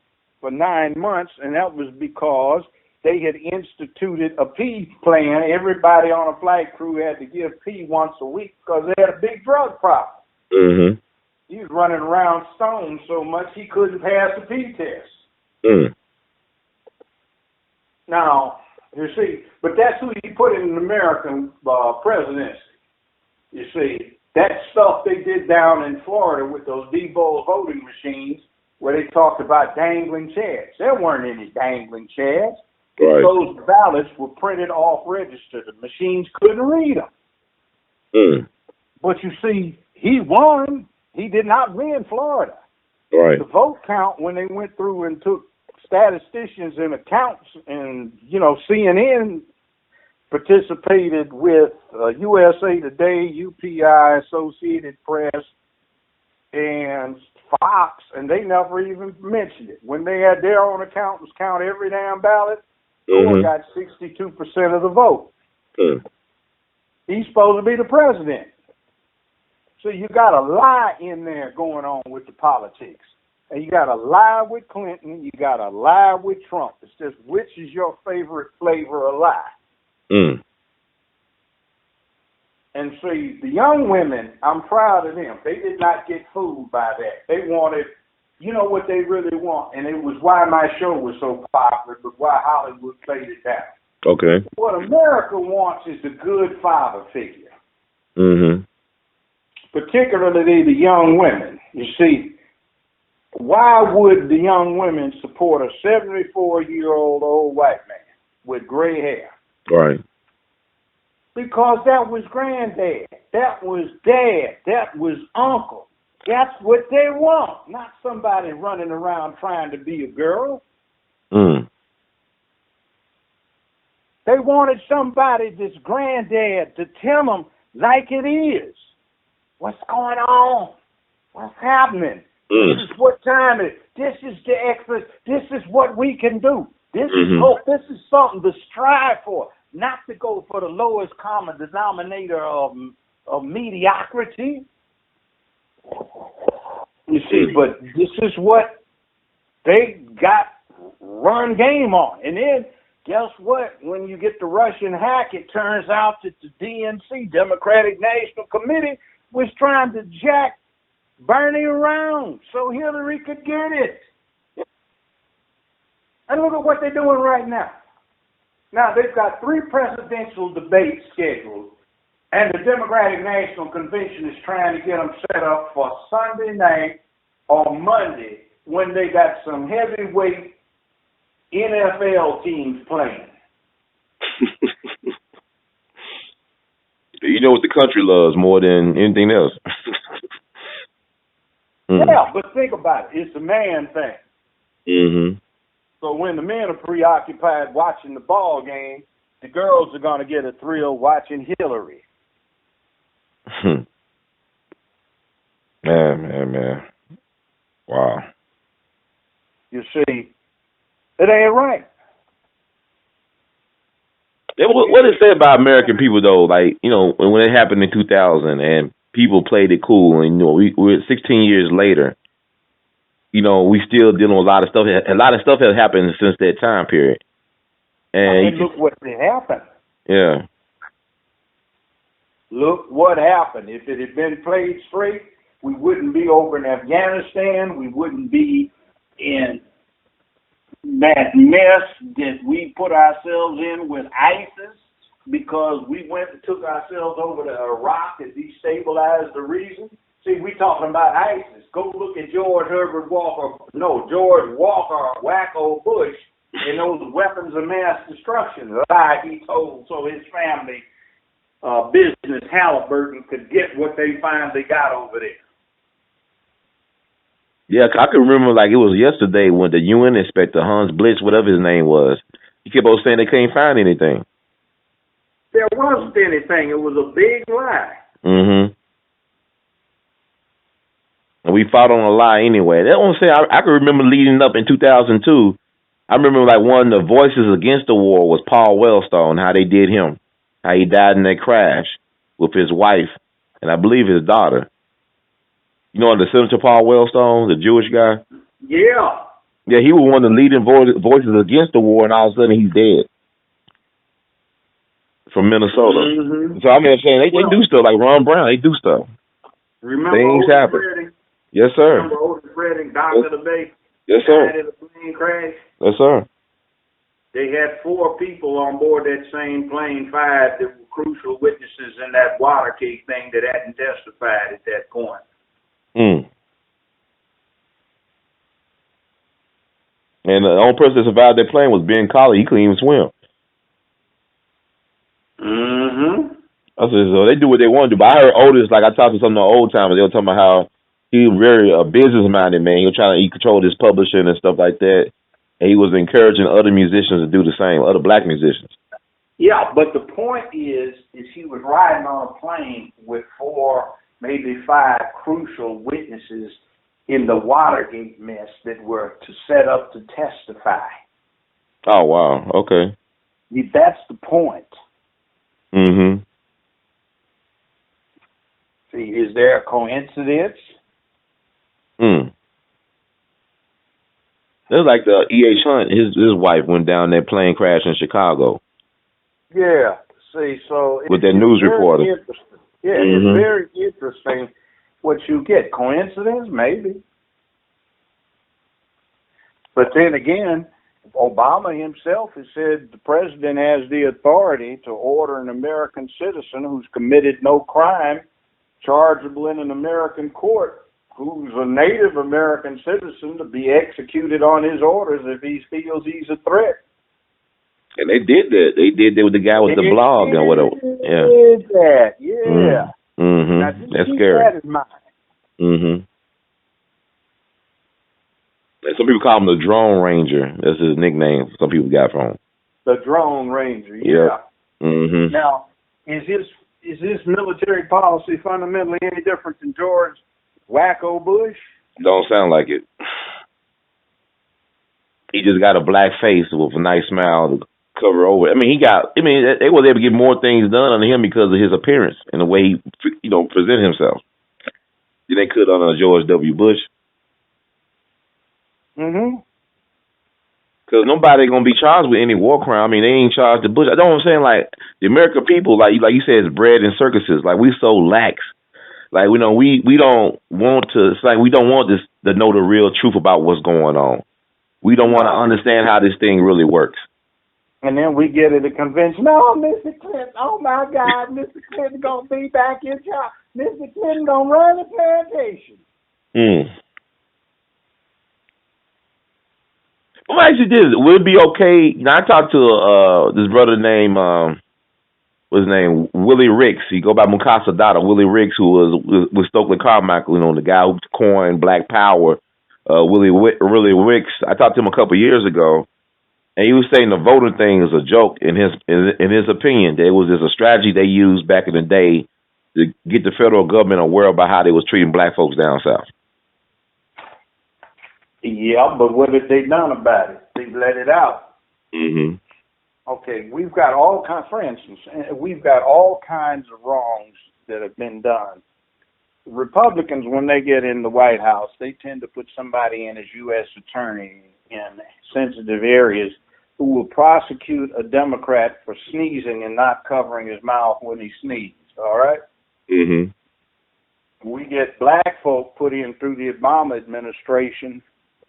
for 9 months, and that was because they had instituted a pee plan. Everybody on a flight crew had to give pee once a week because they had a big drug problem. He was running around stoned so much he couldn't pass the pee test. Now, you see, but that's who he put in the American presidency. You see, that stuff they did down in Florida with those Debo voting machines where they talked about dangling chads. There weren't any dangling chads. Right. Those ballots were printed off register. The machines couldn't read them. But you see, he won. He did not win Florida. Right. The vote count, when they went through and took statisticians and accounts, and, you know, CNN participated with USA Today, UPI, Associated Press, and Fox, and they never even mentioned it. When they had their own accountants count every damn ballot, Gore got 62% of the vote. He's supposed to be the president. So you got a lie in there going on with the politics. And you got a lie with Clinton. You got a lie with Trump. It's just which is your favorite flavor of lie. And see, the young women, I'm proud of them. They did not get fooled by that. They wanted, you know what they really want, and it was why my show was so popular, but why Hollywood played it down. Okay. What America wants is a good father figure. Particularly the young women. You see, why would the young women support a 74-year-old old white man with gray hair? Right. Because that was granddad. That was dad. That was uncle. That's what they want, not somebody running around trying to be a girl. Mm. They wanted somebody, this granddad, to tell them like it is. What's going on? What's happening? Mm. This is what time it is. This is the excellence. This is what we can do. This is hope. This is something to strive for, not to go for the lowest common denominator of mediocrity. You see, but this is what they got run game on. And then, guess what? When you get the Russian hack, it turns out that the DNC, Democratic National Committee, was trying to jack Bernie around so Hillary could get it. And look at what they're doing right now. Now, they've got 3 presidential debates scheduled, and the Democratic National Convention is trying to get them set up for Sunday night or Monday when they got some heavyweight NFL teams playing. You know what the country loves more than anything else. Yeah, but think about it. It's a man thing. Mm-hmm. So when the men are preoccupied watching the ball game, the girls are going to get a thrill watching Hillary. Man. Wow. You see, it ain't right. What is said about American people, though? Like, you know, when it happened in 2000 and people played it cool, and, you know, we're 16 years later, you know, we still dealing with a lot of stuff. A lot of stuff has happened since that time period. And look what happened. Yeah. Look what happened. If it had been played straight, we wouldn't be over in Afghanistan. We wouldn't be in that mess that we put ourselves in with ISIS because we went and took ourselves over to Iraq and destabilized the region. See, we talking about ISIS. Go look at George Walker, Wacko Bush, and those weapons of mass destruction lie he told so his family business Halliburton could get what they finally got over there. Yeah, I can remember like it was yesterday when the UN inspector, Hans Blitz, whatever his name was, he kept on saying they couldn't find anything. There wasn't anything. It was a big lie. Mm-hmm. And we fought on a lie anyway. That's what I'm saying. I can remember leading up in 2002. I remember like one of the voices against the war was Paul Wellstone, how they did him, how he died in that crash with his wife and I believe his daughter. You know the Senator Paul Wellstone, the Jewish guy? Yeah. Yeah, he was one of the leading voices against the war, and all of a sudden he's dead. From Minnesota. Mm-hmm. So, I mean, I'm saying they do stuff like Ron Brown. They do stuff. Remember things Otis happen. Redding? Yes, sir. Remember Otis Redding, Doctor of the Bay? Yes, sir. Died in a plane crash? Yes, sir. They had 4 people on board that same plane, 5 that were crucial witnesses in that Watergate thing that hadn't testified at that point. And the only person that survived that plane was Ben Colley. He couldn't even swim. Mm-hmm. I said, so they do what they want to do. But I heard Otis, like I talked to some of the old timers, they were talking about how he was very business-minded, man. He was trying to control his publishing and stuff like that. And he was encouraging other musicians to do the same, other black musicians. Yeah, but the point is he was riding on a plane with 4, maybe 5 crucial witnesses in the Watergate mess that were to set up to testify. Oh, wow. Okay. That's the point. Mm-hmm. See, is there a coincidence? It was like the E.H. Hunt, his wife went down that plane crash in Chicago. Yeah. See, so with that news reporter. Yeah, It's very interesting what you get. Coincidence? Maybe. But then again, Obama himself has said the president has the authority to order an American citizen who's committed no crime, chargeable in an American court, who's a Native American citizen, to be executed on his orders if he feels he's a threat. And they did that. They did that with the guy with the blog and whatever. Yeah. Did that? Yeah. Mm-hmm. Now, that's keep scary. that in mind. Mm-hmm. And some people call him the Drone Ranger. That's his nickname. Some people got from him. The Drone Ranger. Yeah. Mm-hmm. Now, is his military policy fundamentally any different than George Wacko Bush? Don't sound like it. He just got a black face with a nice smile to cover over. I mean, they was able to get more things done on him because of his appearance and the way he, present himself than they could on George W. Bush. Mm-hmm. Because nobody gonna be charged with any war crime. I mean, they ain't charged the Bush. I know what I'm saying. Like the American people, like you said, is bred in circuses. Like we so lax. Like we don't want to. It's like we don't want this to know the real truth about what's going on. We don't want to understand how this thing really works. And then we get at a convention. Oh, Mr. Clinton. Oh my God, Mr. Clinton gonna be back in charge. Mr. Clinton gonna run the plantation. Well, actually, would it be okay? Now, I talked to this brother named what's his name, Willie Ricks. He go by Mukasa Dada. Willie Ricks, who was with Stokely Carmichael, the guy who coined Black Power. Willie Ricks. I talked to him a couple of years ago, and he was saying the voting thing is a joke. In his opinion, that it was just a strategy they used back in the day to get the federal government aware about how they was treating black folks down south. Yeah, but what have they done about it? They've let it out. Mm-hmm. Okay, we've got all kinds, for instance, we've got all kinds of wrongs that have been done. Republicans, when they get in the White House, they tend to put somebody in as U.S. attorney in sensitive areas who will prosecute a Democrat for sneezing and not covering his mouth when he sneezes, all right? Mm-hmm. We get black folk put in through the Obama administration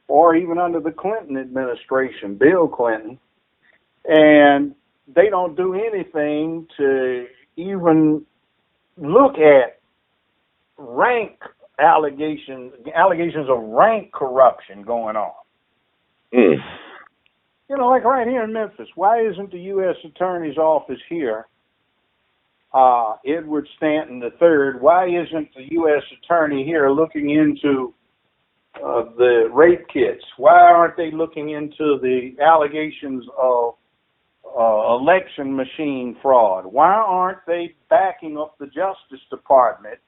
or even under the Clinton administration, Bill Clinton, and they don't do anything to even look at allegations of rank corruption going on. Like right here in Memphis, why isn't the U.S. Attorney's Office here, Edward Stanton III, why isn't the U.S. Attorney here looking into the rape kits? Why aren't they looking into the allegations of election machine fraud? Why aren't they backing up the Justice Department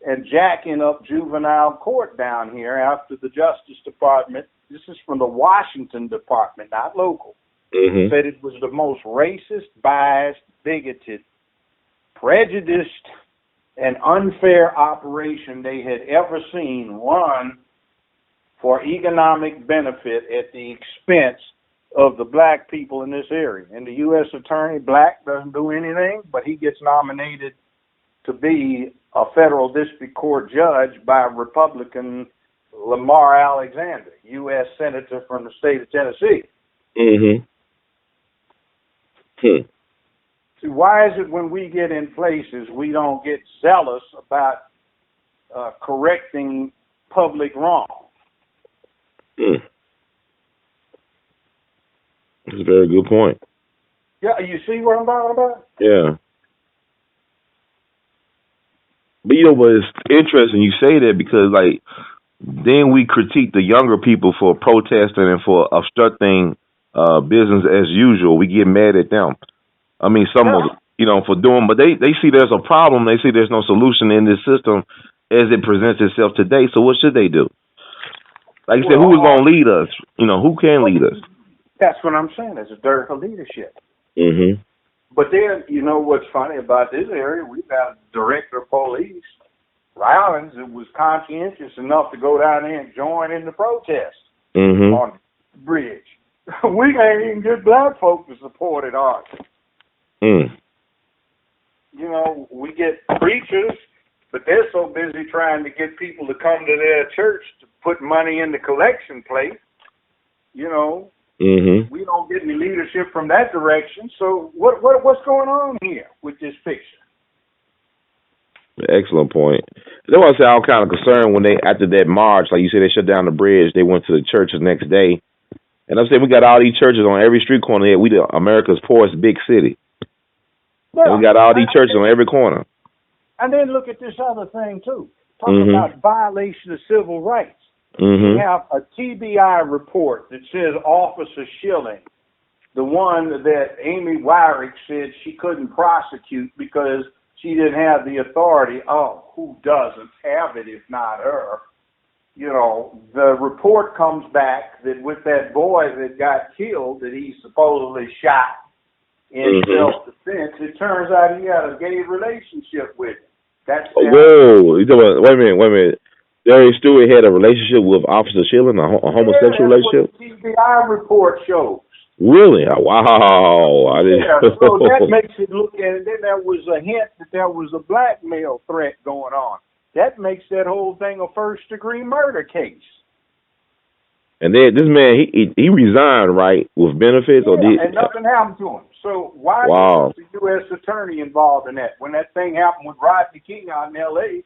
and jacking up juvenile court down here after the Justice Department, this is from the Washington Department, not local, said it was the most racist, biased, bigoted, prejudiced, and unfair operation they had ever seen run for economic benefit at the expense of the black people in this area. And the U.S. Attorney, black, doesn't do anything, but he gets nominated to be a federal district court judge by Republican Lamar Alexander, U.S. Senator from the state of Tennessee. See, why is it when we get in places we don't get zealous about correcting public wrong? That's a very good point. Yeah, you see what I'm talking about? Yeah. But but it's interesting you say that because then we critique the younger people for protesting and for obstructing business as usual. We get mad at them. I mean, some of for doing, but they see there's a problem. They see there's no solution in this system as it presents itself today. So what should they do? Like you said, who is going to lead us? Who can lead us? That's what I'm saying. There's a dearth of leadership. But then, what's funny about this area, we've got a director of police, Rollins, that was conscientious enough to go down there and join in the protest on the bridge. We can't even get black folks to support it, are we? We get preachers, but they're so busy trying to get people to come to their church to put money in the collection plate. We don't get any leadership from that direction. So what's going on here with this picture? Excellent point. That's why I say I'm kind of concerned when after that march, like you said, they shut down the bridge. They went to the church the next day, and I'm saying we got all these churches on every street corner here. We America's poorest big city. Yeah, and we got all these churches on every corner. And then look at this other thing too. Talking about violation of civil rights. We have a TBI report that says Officer Schilling, the one that Amy Wyrick said she couldn't prosecute because she didn't have the authority. Oh, who doesn't have it if not her? You know, the report comes back that with that boy that got killed, that he supposedly shot in self-defense, it turns out he had a gay relationship with him. That's whoa! Wait a minute. Darius Stewart had a relationship with Officer Schilling, a homosexual relationship? That's what the TBI report shows. Really? Wow. So that makes it look at it. Then there was a hint that there was a blackmail threat going on. That makes that whole thing a first-degree murder case. And then this man, he resigned, right, with benefits? And nothing happened to him. So why was the U.S. attorney involved in that? When that thing happened with Rodney King out in L.A.,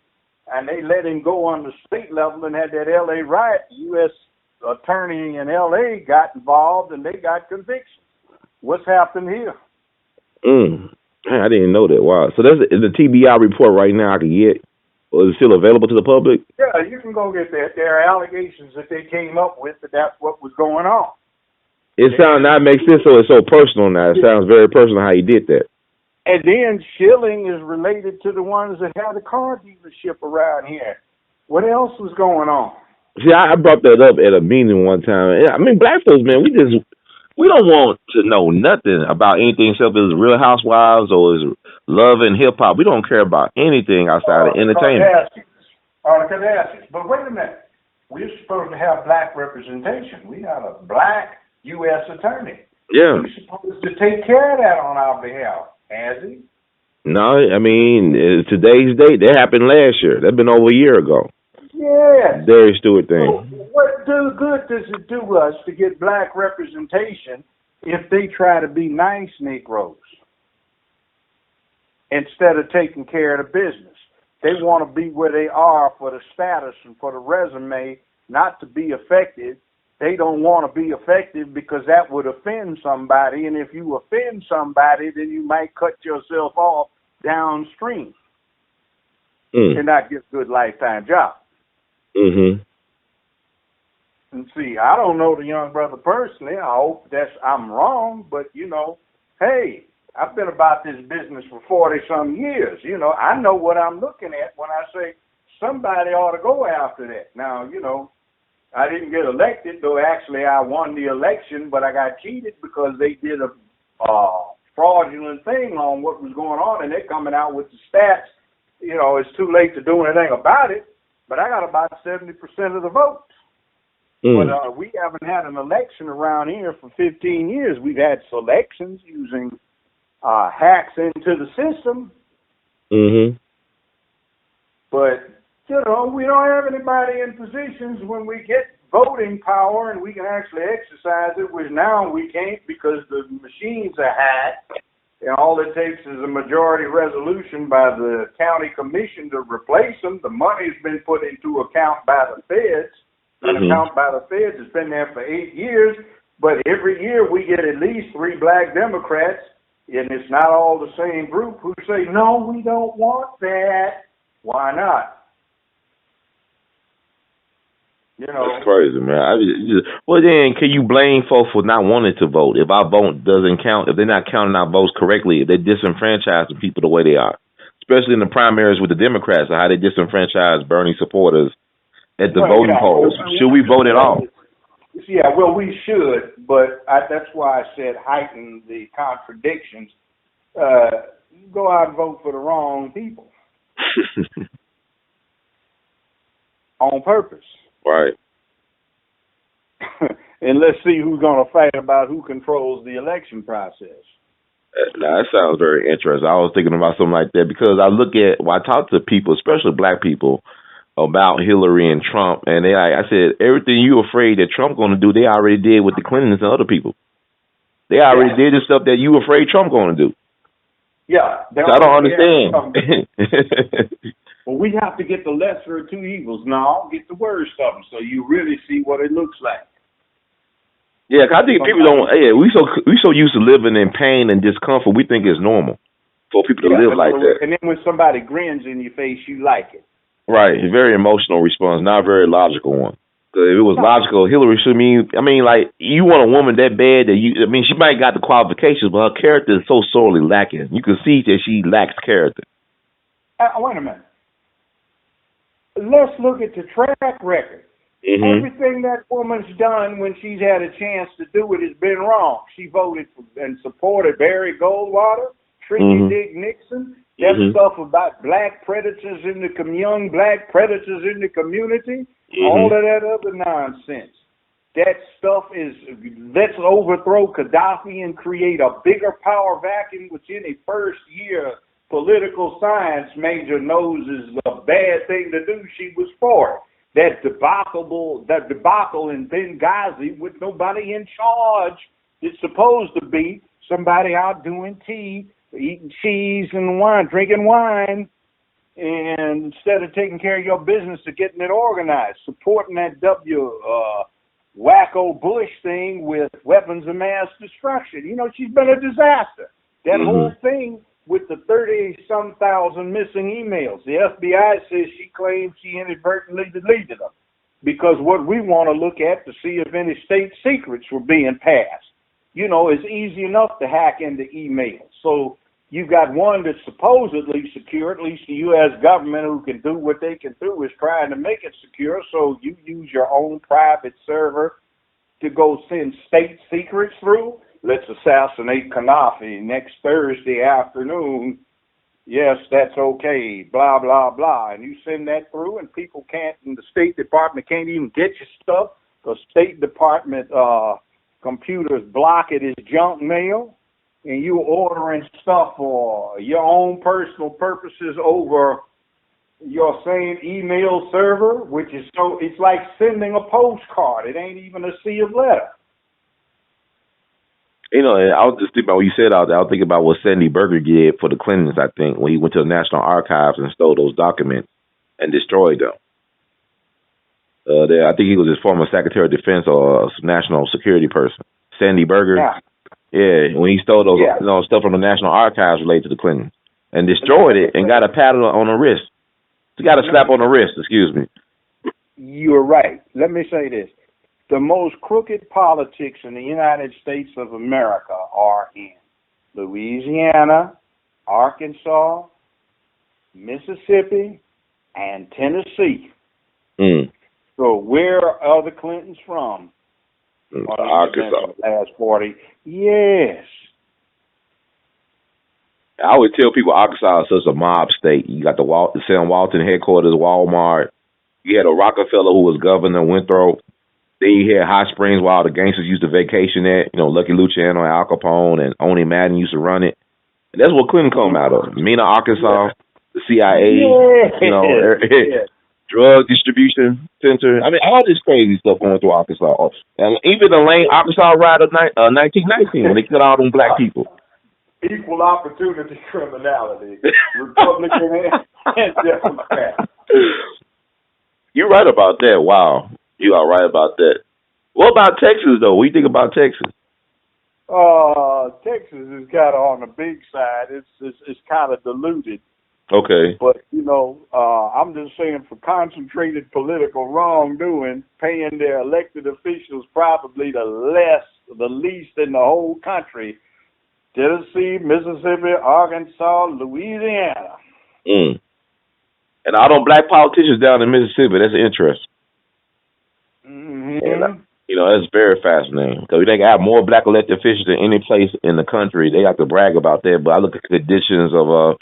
and they let him go on the state level and had that L.A. riot, the U.S. attorney in L.A. got involved and they got convictions. What's happened here? I didn't know that. Wow. So that's the TBI report right now I can get. Or is it still available to the public? Yeah, you can go get that. There are allegations that they came up with that's what was going on. That makes sense, so it's so personal now. It sounds very personal how he did that. And then Schilling is related to the ones that had a car dealership around here. What else was going on? See, I brought that up at a meeting one time. I mean, black folks, man, we don't want to know nothing about anything except it's Real Housewives or it's love and hip hop. We don't care about anything outside of entertainment. But wait a minute. We're supposed to have black representation. We have a black U.S. attorney. Yeah. He's supposed to take care of that on our behalf. Has he? No, I mean, today's date, that happened last year. That's been over a year ago. Yes. Darius Stewart thing. So what good does it do us to get black representation if they try to be nice Negroes instead of taking care of the business? They want to be where they are for the status and for the resume, not to be effective. They don't want to be effective because that would offend somebody. And if you offend somebody, then you might cut yourself off downstream and not get a good lifetime job. And see, I don't know the young brother personally. I hope I'm wrong, but hey, I've been about this business for 40-some years. I know what I'm looking at when I say somebody ought to go after that. Now, I didn't get elected, though actually I won the election, but I got cheated because they did a fraudulent thing on what was going on, and they're coming out with the stats. It's too late to do anything about it, but I got about 70% of the vote. But we haven't had an election around here for 15 years. We've had selections using hacks into the system. But, we don't have anybody in positions when we get voting power and we can actually exercise it, which now we can't because the machines are hacked. And all it takes is a majority resolution by the county commission to replace them. The money's been put into account by the feds. An account by the feds has been there for 8 years. But every year we get at least 3 black Democrats, and it's not all the same group, who say, no, we don't want that. Why not? That's crazy, man. Well, then, can you blame folks for not wanting to vote if our vote doesn't count, if they're not counting our votes correctly, if they disenfranchise the people the way they are, especially in the primaries with the Democrats, or how they disenfranchise Bernie supporters at the voting polls? Should we vote at all? Yeah, well, we should, but that's why I said heighten the contradictions. Go out and vote for the wrong people on purpose. Right. And let's see who's going to fight about who controls the election process. Now, that sounds very interesting. I was thinking about something like that because I talk to people, especially black people, about Hillary and Trump, and I said, everything you're afraid that Trump's going to do, they already did with the Clintons and other people. They already did the stuff that you afraid Trump's going to do. Yeah. So I don't understand. Well, we have to get the lesser of two evils now, get the worst of them, so you really see what it looks like. Yeah, cause I think people don't. Yeah, we so used to living in pain and discomfort, we think it's normal for people to live like that. And then when somebody grins in your face, you like it. Right, a very emotional response, not a very logical one. So if it was logical, Hillary should mean. I mean, like you want a woman that bad that you. I mean, she might got the qualifications, but her character is so sorely lacking. You can see that she lacks character. Wait a minute. Let's look at the track record. Everything that woman's done when she's had a chance to do it has been wrong. She voted for and supported Barry Goldwater, Tricky Dick Nixon. That stuff about black predators in the young black predators in the community. All of that other nonsense. That stuff is, let's overthrow Gaddafi and create a bigger power vacuum, which any first year political science major knows is a bad thing to do. She was for it. That debacle in Benghazi with nobody in charge. It's supposed to be somebody out doing tea, eating cheese and wine, drinking wine, and instead of taking care of your business or getting it organized, supporting that wacko Bush thing with weapons of mass destruction. You know, she's been a disaster. That whole thing with the 30-some thousand missing emails. The FBI says she claims she inadvertently deleted them because what we want to look at to see if any state secrets were being passed. You know, it's easy enough to hack into emails. So you've got one that's supposedly secure, at least the U.S. government who can do what they can do is trying to make it secure. So you use your own private server to go send state secrets through. Let's assassinate Gaddafi next Thursday afternoon. Yes, that's okay, blah, blah, blah. And you send that through and people can't, and the State Department can't even get your stuff. The State Department computers block it as junk mail. And you ordering stuff for your own personal purposes over your same email server, which is so, it's like sending a postcard. It ain't even a sea of letter. You know, I was just thinking about what you said out there. I was thinking about what Sandy Berger did for the Clintons, I think, when he went to the National Archives and stole those documents and destroyed them. I think he was his former Secretary of Defense or national security person. Sandy Berger. Yeah, when he stole those stuff from the National Archives related to the Clintons and destroyed it and got a pat on the wrist. He got a slap on the wrist, excuse me. You're right. Let me say this. The most crooked politics in the United States of America are in Louisiana, Arkansas, Mississippi, and Tennessee. So where are the Clintons from? Arkansas. Last 40. Yes. I would tell people Arkansas is such a mob state. You got the Sam Walton headquarters, Walmart. You had a Rockefeller who was Governor Winthrop. Then you had Hot Springs where all the gangsters used to vacation at. You know, Lucky Luciano and Al Capone and Oni Madden used to run it. And that's what Clinton come out of. Mena, Arkansas, the CIA, you know, drug distribution center. I mean, all this crazy stuff going through Arkansas. And even the lane Arkansas ride of 1919 when they killed all them black people. Equal opportunity criminality. Republican and Democrat. You're right about that. Wow. You are right about that. What about Texas, though? What do you think about Texas? Texas is kind of on the big side. It's kind of diluted. Okay. But, you know, I'm just saying for concentrated political wrongdoing, paying their elected officials probably the least in the whole country. Tennessee, Mississippi, Arkansas, Louisiana. And all them black politicians down in Mississippi, that's interesting. And, you know, that's very fascinating. Because they have more black elected officials than any place in the country. They have to brag about that. But I look at the conditions of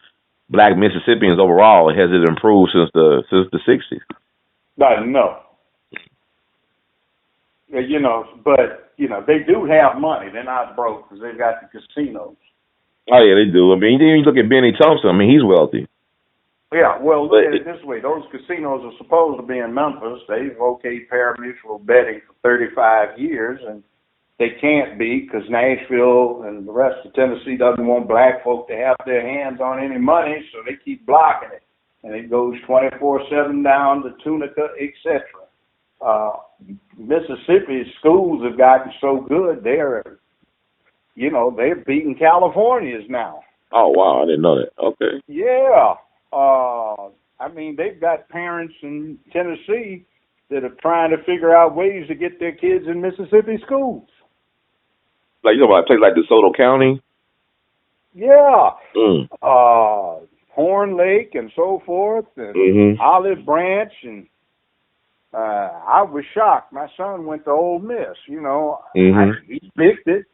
black Mississippians overall. Has it improved since the 60s? No. You know, but, you know, they do have money. They're not broke because they've got the casinos. Oh, yeah, they do. I mean, you look at Benny Thompson. I mean, he's wealthy. Yeah, well, look at it this way. Those casinos are supposed to be in Memphis. They've okayed pari-mutuel betting for 35 years, and they can't be because Nashville and the rest of Tennessee doesn't want black folk to have their hands on any money, so they keep blocking it. And it goes 24/7 down to Tunica, etc. Mississippi's schools have gotten so good, they're beating California's now. Oh, wow, I didn't know that. Okay. Yeah. I mean, they've got parents in Tennessee that are trying to figure out ways to get their kids in Mississippi schools. Like, you know about a place like DeSoto County? Yeah. Horn Lake and so forth, and Olive Branch, and I was shocked. My son went to Ole Miss, you know. He picked it.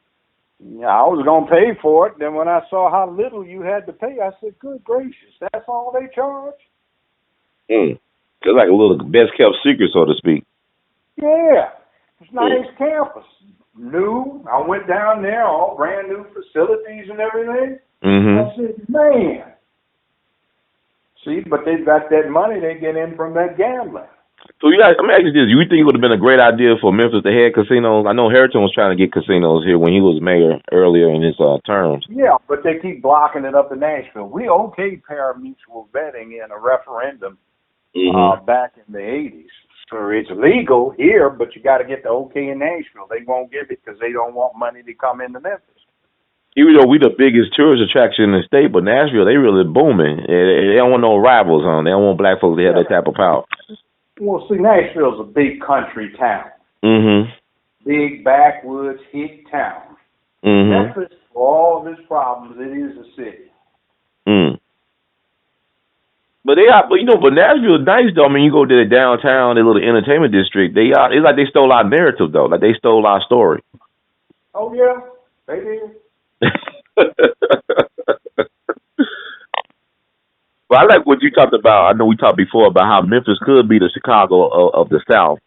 I was going to pay for it. Then when I saw how little you had to pay, I said, good gracious, that's all they charge? It's like a little best-kept secret, so to speak. Yeah. It's a nice campus. New. I went down there, all brand new facilities and everything. I said, man. See, but they've got that money they get in from that gambling. So you guys, let me ask you this: you think it would have been a great idea for Memphis to have casinos? I know Harrington was trying to get casinos here when he was mayor earlier in his terms. Yeah, but they keep blocking it up in Nashville. We okayed pari-mutuel betting in a referendum back in the 80s. So it's legal here, but you got to get the okay in Nashville. They won't give it because they don't want money to come into Memphis. Even though we the biggest tourist attraction in the state, but Nashville, they really booming. They don't want no rivals on. They don't want black folks to have that type of power. Well, see, Nashville's a big country town. Big backwoods hick town. Memphis, for all of its problems, it is a city. But but Nashville is nice though. I mean, you go to the downtown, the little entertainment district. It's like they stole our narrative though. Like they stole our story. Oh yeah, they did. Well, I like what you talked about. I know we talked before about how Memphis could be the Chicago of the South.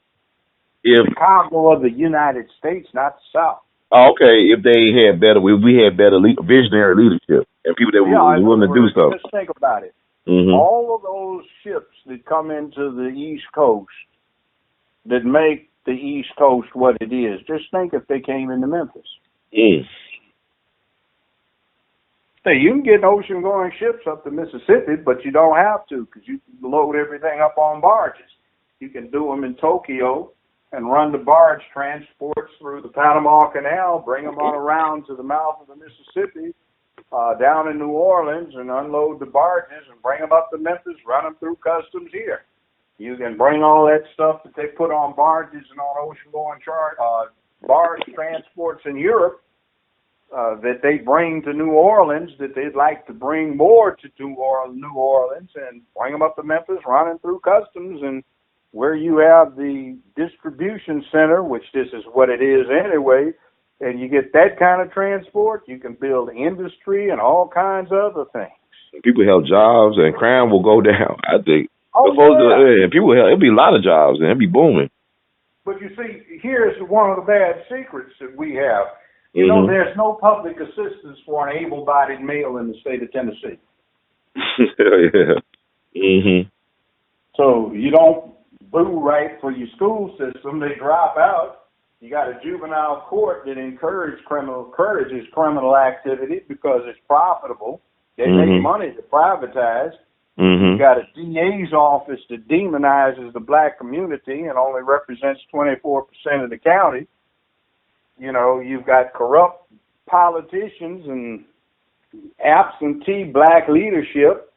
Chicago of the United States, not the South. Oh, okay. If they had better, we had better visionary leadership and people that were willing to do stuff. Just think about it. All of those ships that come into the East Coast that make the East Coast what it is, just think if they came into Memphis. Hey, you can get ocean-going ships up to Mississippi, but you don't have to because you can load everything up on barges. You can do them in Tokyo and run the barge transports through the Panama Canal, bring them on around to the mouth of the Mississippi, down in New Orleans, and unload the barges and bring them up to Memphis, run them through customs here. You can bring all that stuff that they put on barges and on ocean-going barge transports in Europe that they bring to New Orleans, that they'd like to bring more to New Orleans, and bring them up to Memphis, running through customs, and where you have the distribution center, which this is what it is anyway, and you get that kind of transport, you can build industry and all kinds of other things. People have jobs and crime will go down, I think. And people it'll be a lot of jobs and it'll be booming. But you see, here's one of the bad secrets that we have. You know, there's no public assistance for an able-bodied male in the state of Tennessee. So you don't do right for your school system. They drop out. You got a juvenile court that encourages criminal activity because it's profitable. They make money to privatize. You got a DA's office that demonizes the black community and only represents 24% of the county. You know, you've got corrupt politicians and absentee black leadership.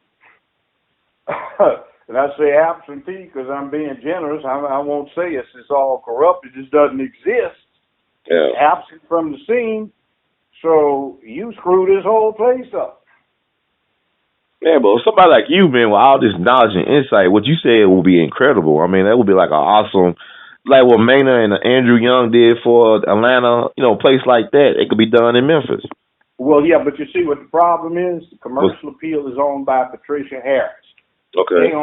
And I say absentee because I'm being generous. I won't say it's all corrupt. It just doesn't exist. Absent from the scene. So you screw this whole place up. Yeah, but somebody like you, man, with all this knowledge and insight, what you said will be incredible. I mean, that would be like an awesome, like what Maynard and Andrew Young did for Atlanta, you know, a place like that. It could be done in Memphis. Well, yeah, but you see what the problem is? The commercial appeal is owned by Patricia Harris. Okay. They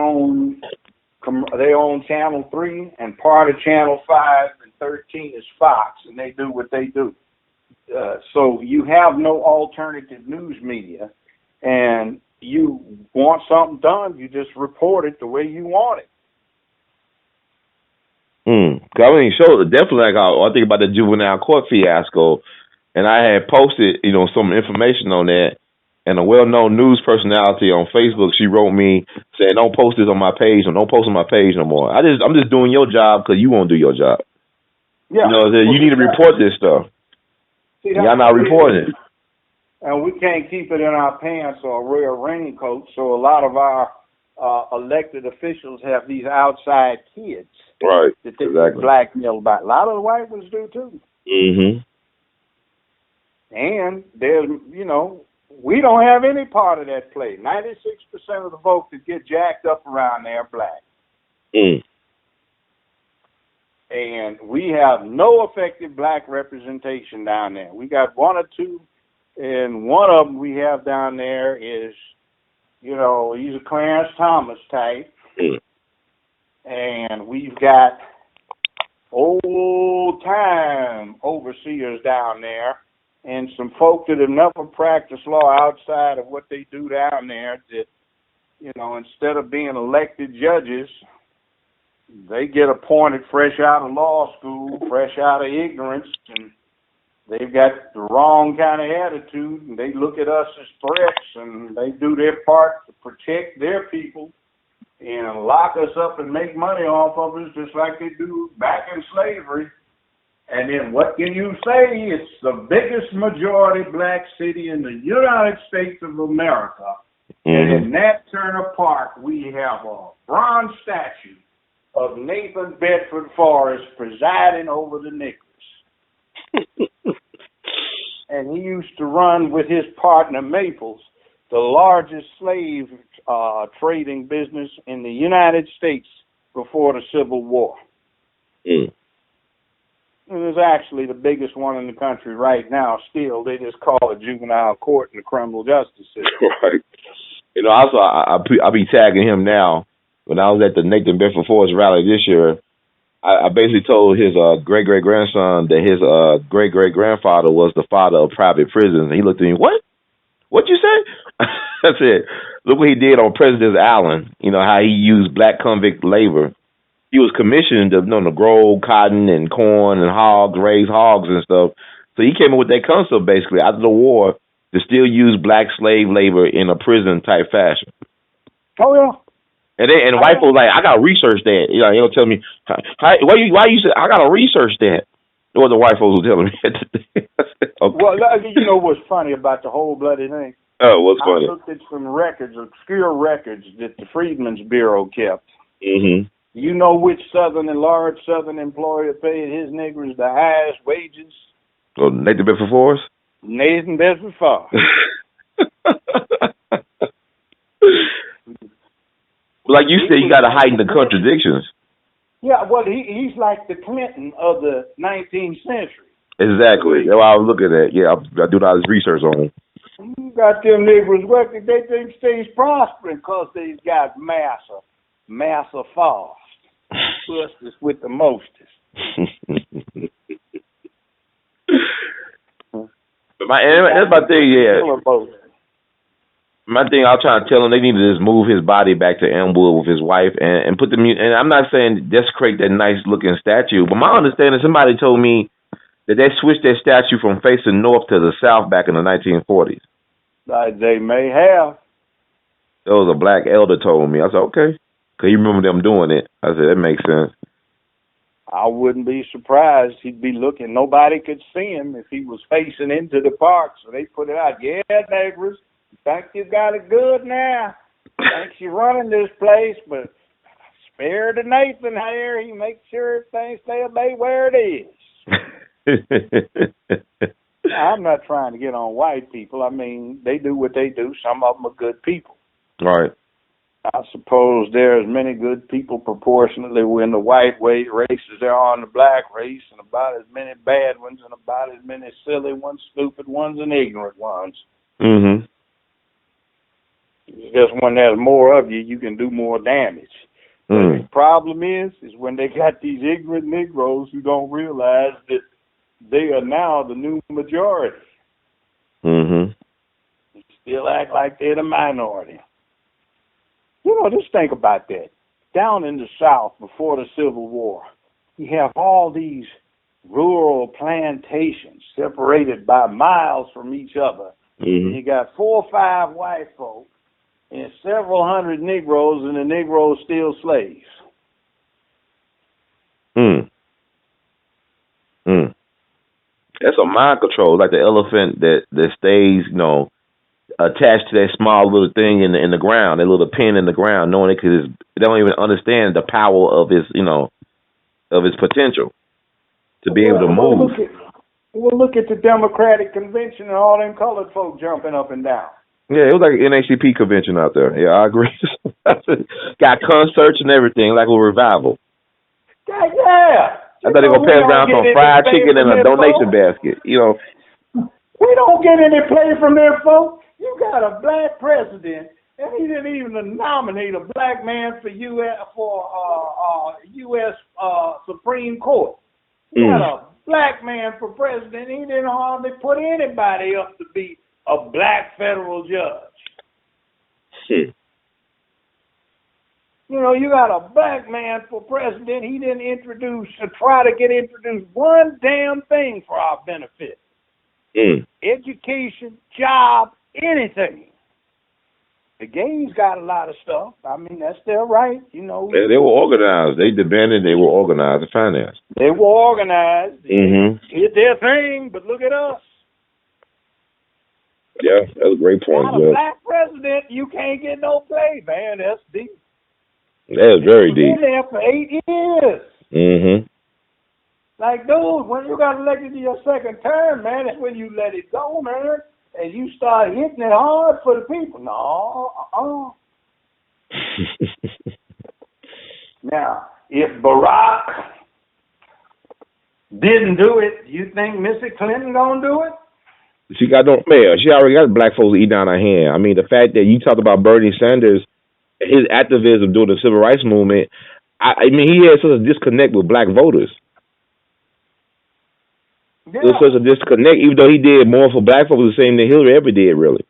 own Channel 3, and part of Channel 5 and 13 is Fox, and they do what they do. So you have no alternative news media, and you want something done, you just report it the way you want it. I mean, definitely, like I think about the juvenile court fiasco, and I had posted, you know, some information on that, and a well-known news personality on Facebook, she wrote me saying, "Don't post this on my page, or don't post on my page no more." I'm just doing your job because you won't do your job. Yeah, you know, you need to report this stuff. See, y'all not reporting it. And we can't keep it in our pants or wear a raincoat, so a lot of our elected officials have these outside kids. Right. That they Exactly. blackmail by. A lot of the white ones do too. Mm-hmm. And there's, we don't have any part of that play. 96% of the vote that get jacked up around there are black. Mm. And we have no effective black representation down there. We got one or two, and one of them we have down there is, he's a Clarence Thomas type. Mm. And we've got old-time overseers down there and some folk that have never practiced law outside of what they do down there that, instead of being elected judges, they get appointed fresh out of law school, fresh out of ignorance, and they've got the wrong kind of attitude, and they look at us as threats, and they do their part to protect their people and lock us up and make money off of us just like they do back in slavery. And then what can you say? It's the biggest majority black city in the United States of America. Mm-hmm. And in Nat Turner Park, we have a bronze statue of Nathan Bedford Forrest presiding over the Negroes. And he used to run with his partner Maples the largest slave trading business in the United States before the Civil War. Mm. It is actually the biggest one in the country right now. Still, they just call it juvenile court in the criminal justice system. Right. Also, I'll be tagging him now. When I was at the Nathan Bedford Forrest rally this year, I basically told his great-great-grandson that his great-great-grandfather was the father of private prisons. And he looked at me, what? What'd you say? I said, look what he did on President Allen. How he used black convict labor. He was commissioned to grow cotton and corn and hogs, raise hogs and stuff. So he came up with that concept basically after the war to still use black slave labor in a prison type fashion. Oh yeah. And white folks like, I gotta research that. He'll tell me, why you say I gotta research that? What the white folks were telling me. Okay. Well, what's funny about the whole bloody thing? Oh, what's funny? I looked at some records, obscure records that the Freedmen's Bureau kept. Mm-hmm. You know which large Southern employer paid his niggers the highest wages? Oh, Nathan Bedford Forrest? Nathan Bedford Forrest. Like you said, you got to heighten the contradictions. Yeah, well, he's like the ClINton of the 19th century. Exactly. That's what I was looking at. Yeah, I do all this research on him. You got them niggers working. They think stays prospering because they've got massa fast. Busters with the mostest. But that's my thing, yeah. My thing, I'll try to tell them they need to just move his body back to Elmwood with his wife and put the and I'm not saying desecrate that nice looking statue, but my understanding, somebody told me that they switched that statue from facing north to the south back in the 1940s. They may have. That was a black elder told me. I said, okay. Because you remember them doing it. I said, that makes sense. I wouldn't be surprised. He'd be looking. Nobody could see him if he was facing into the park. So they put it out. Yeah, neighbors, think you got it good now. Thinks you're running this place, but spare the Nathan here. He makes sure things stay where it is. I'm not trying to get on white people. I mean, they do what they do. Some of them are good people. Right. I suppose there are as many good people proportionately in the white race as there are in the black race, and about as many bad ones and about as many silly ones, stupid ones, and ignorant ones. Mm-hmm. It's just when there's more of you, you can do more damage. Mm. The problem is when they got these ignorant Negroes who don't realize that they are now the new majority. Mm-hmm. They still act like they're the minority. Just think about that. Down in the South before the Civil War, you have all these rural plantations separated by miles from each other. Mm-hmm. And you got 4 or 5 white folk and several hundred Negroes, and the Negroes still slaves. That's a mind control, like the elephant that stays, attached to that small little thing in the ground, that little pin in the ground, knowing it because they don't even understand the power of his, of his potential to be able to move. Look at the Democratic convention and all them colored folk jumping up and down. Yeah, it was like an NACP convention out there. Yeah, I agree. Got concerts and everything, like a revival. Yeah. I thought they were going to pass around some fried chicken and a donation basket, We don't get any play from their folks. You got a black president, and he didn't even nominate a black man for U.S. Supreme Court. You got a black man for president. He didn't hardly put anybody up to be a black federal judge. Shit. You got a black man for president. He didn't try to get introduced one damn thing for our benefit. Education, job, anything. The gays got a lot of stuff. I mean, that's their right, They were organized. They demanded they were organized and financed. They were organized. It's their thing, but look at us. Yeah, that's a great point. Got a black president, you can't get no play, man. That's deep. That is very deep. Been there for 8 years. Like, dude, when you got elected to your second term, man, that's when you let it go, man. And you start hitting it hard for the people. No, Now, if Barack didn't do it, you think Missy Clinton gonna do it? She already got black folks eating down her hand. I mean, the fact that you talked about Bernie Sanders, his activism during the civil rights movement, I mean, he had such a disconnect with black voters. Yeah. There was such a disconnect, even though he did more for black folks the same that Hillary ever did, really.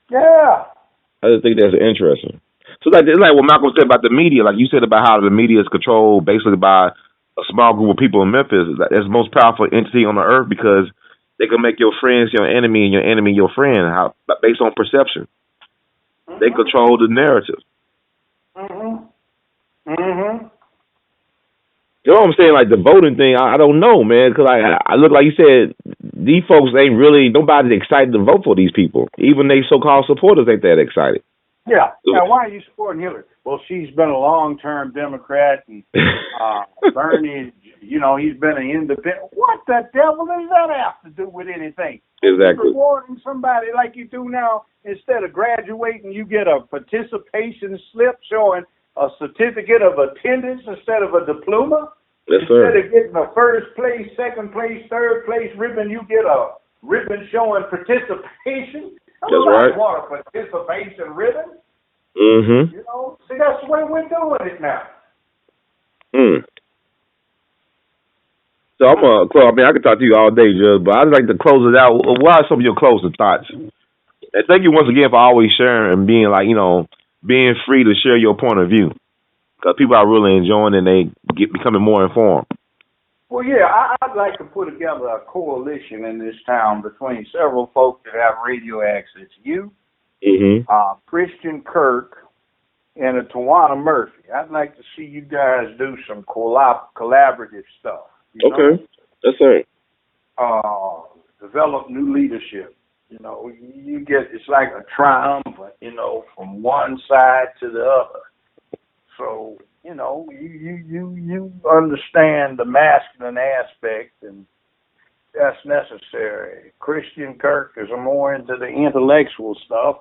Yeah. I just think that's interesting. So it's like what Malcolm said about the media, like you said about how the media is controlled basically by a small group of people in Memphis. It's the most powerful entity on the earth because they can make your friends your enemy and your enemy your friend based on perception. They control the narrative. You know what I'm saying? Like the voting thing, I don't know, man. Because I look like you said, these folks ain't really, nobody's excited to vote for these people. Even they so-called supporters ain't that excited. Yeah. Now, why are you supporting Hillary? Well, she's been a long-term Democrat, and Bernie, he's been an independent. What the devil does that have to do with anything? Exactly. You're rewarding somebody like you do now, instead of graduating, you get a participation slip showing a certificate of attendance instead of a diploma. Yes, sir. Instead of getting a first place, second place, third place ribbon, you get a ribbon showing participation. That's right. Want a participation ribbon? See, that's the way we're doing it now. So I mean, I could talk to you all day, Judge, but I'd like to close it out. What are some of your closing thoughts? And thank you once again for always sharing and being being free to share your point of view, because people are really enjoying it and they becoming more informed. Well, yeah, I'd like to put together a coalition in this town between several folks that have radio access. You, Christian Kirk, and a Tawana Murphy. I'd like to see you guys do some collaborative stuff. Okay, that's right. Develop new leadership. You get, it's like a triumph, from one side to the other. So, you understand the masculine aspect, and that's necessary. Christian Kirk is more into the intellectual stuff,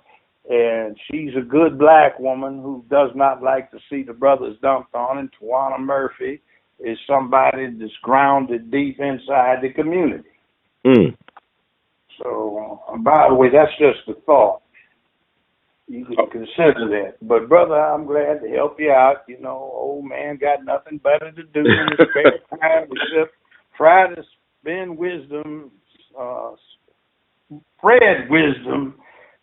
and she's a good black woman who does not like to see the brothers dumped on, and Tawana Murphy is somebody that's grounded deep inside the community. So, by the way, that's just a thought. You can consider that. But, brother, I'm glad to help you out. Old man got nothing better to do in his spare time except try to spend wisdom, spread wisdom,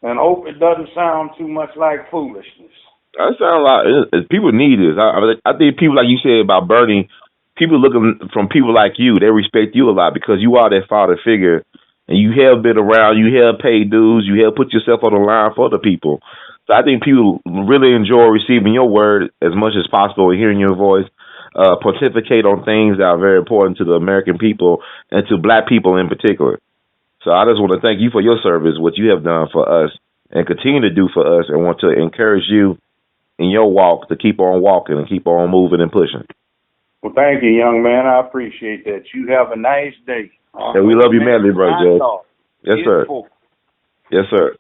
and hope it doesn't sound too much like foolishness. That sounds like people need this. I think people, like you said about Bernie, people looking from people like you, they respect you a lot because you are that father figure. And you have been around, you have paid dues, you have put yourself on the line for the people. So I think people really enjoy receiving your word as much as possible and hearing your voice, pontificate on things that are very important to the American people and to black people in particular. So I just want to thank you for your service, what you have done for us, and continue to do for us, and want to encourage you in your walk to keep on walking and keep on moving and pushing. Well, thank you, young man. I appreciate that. You have a nice day. And we love you madly, bro, Judge. Yes, sir. Yes, sir.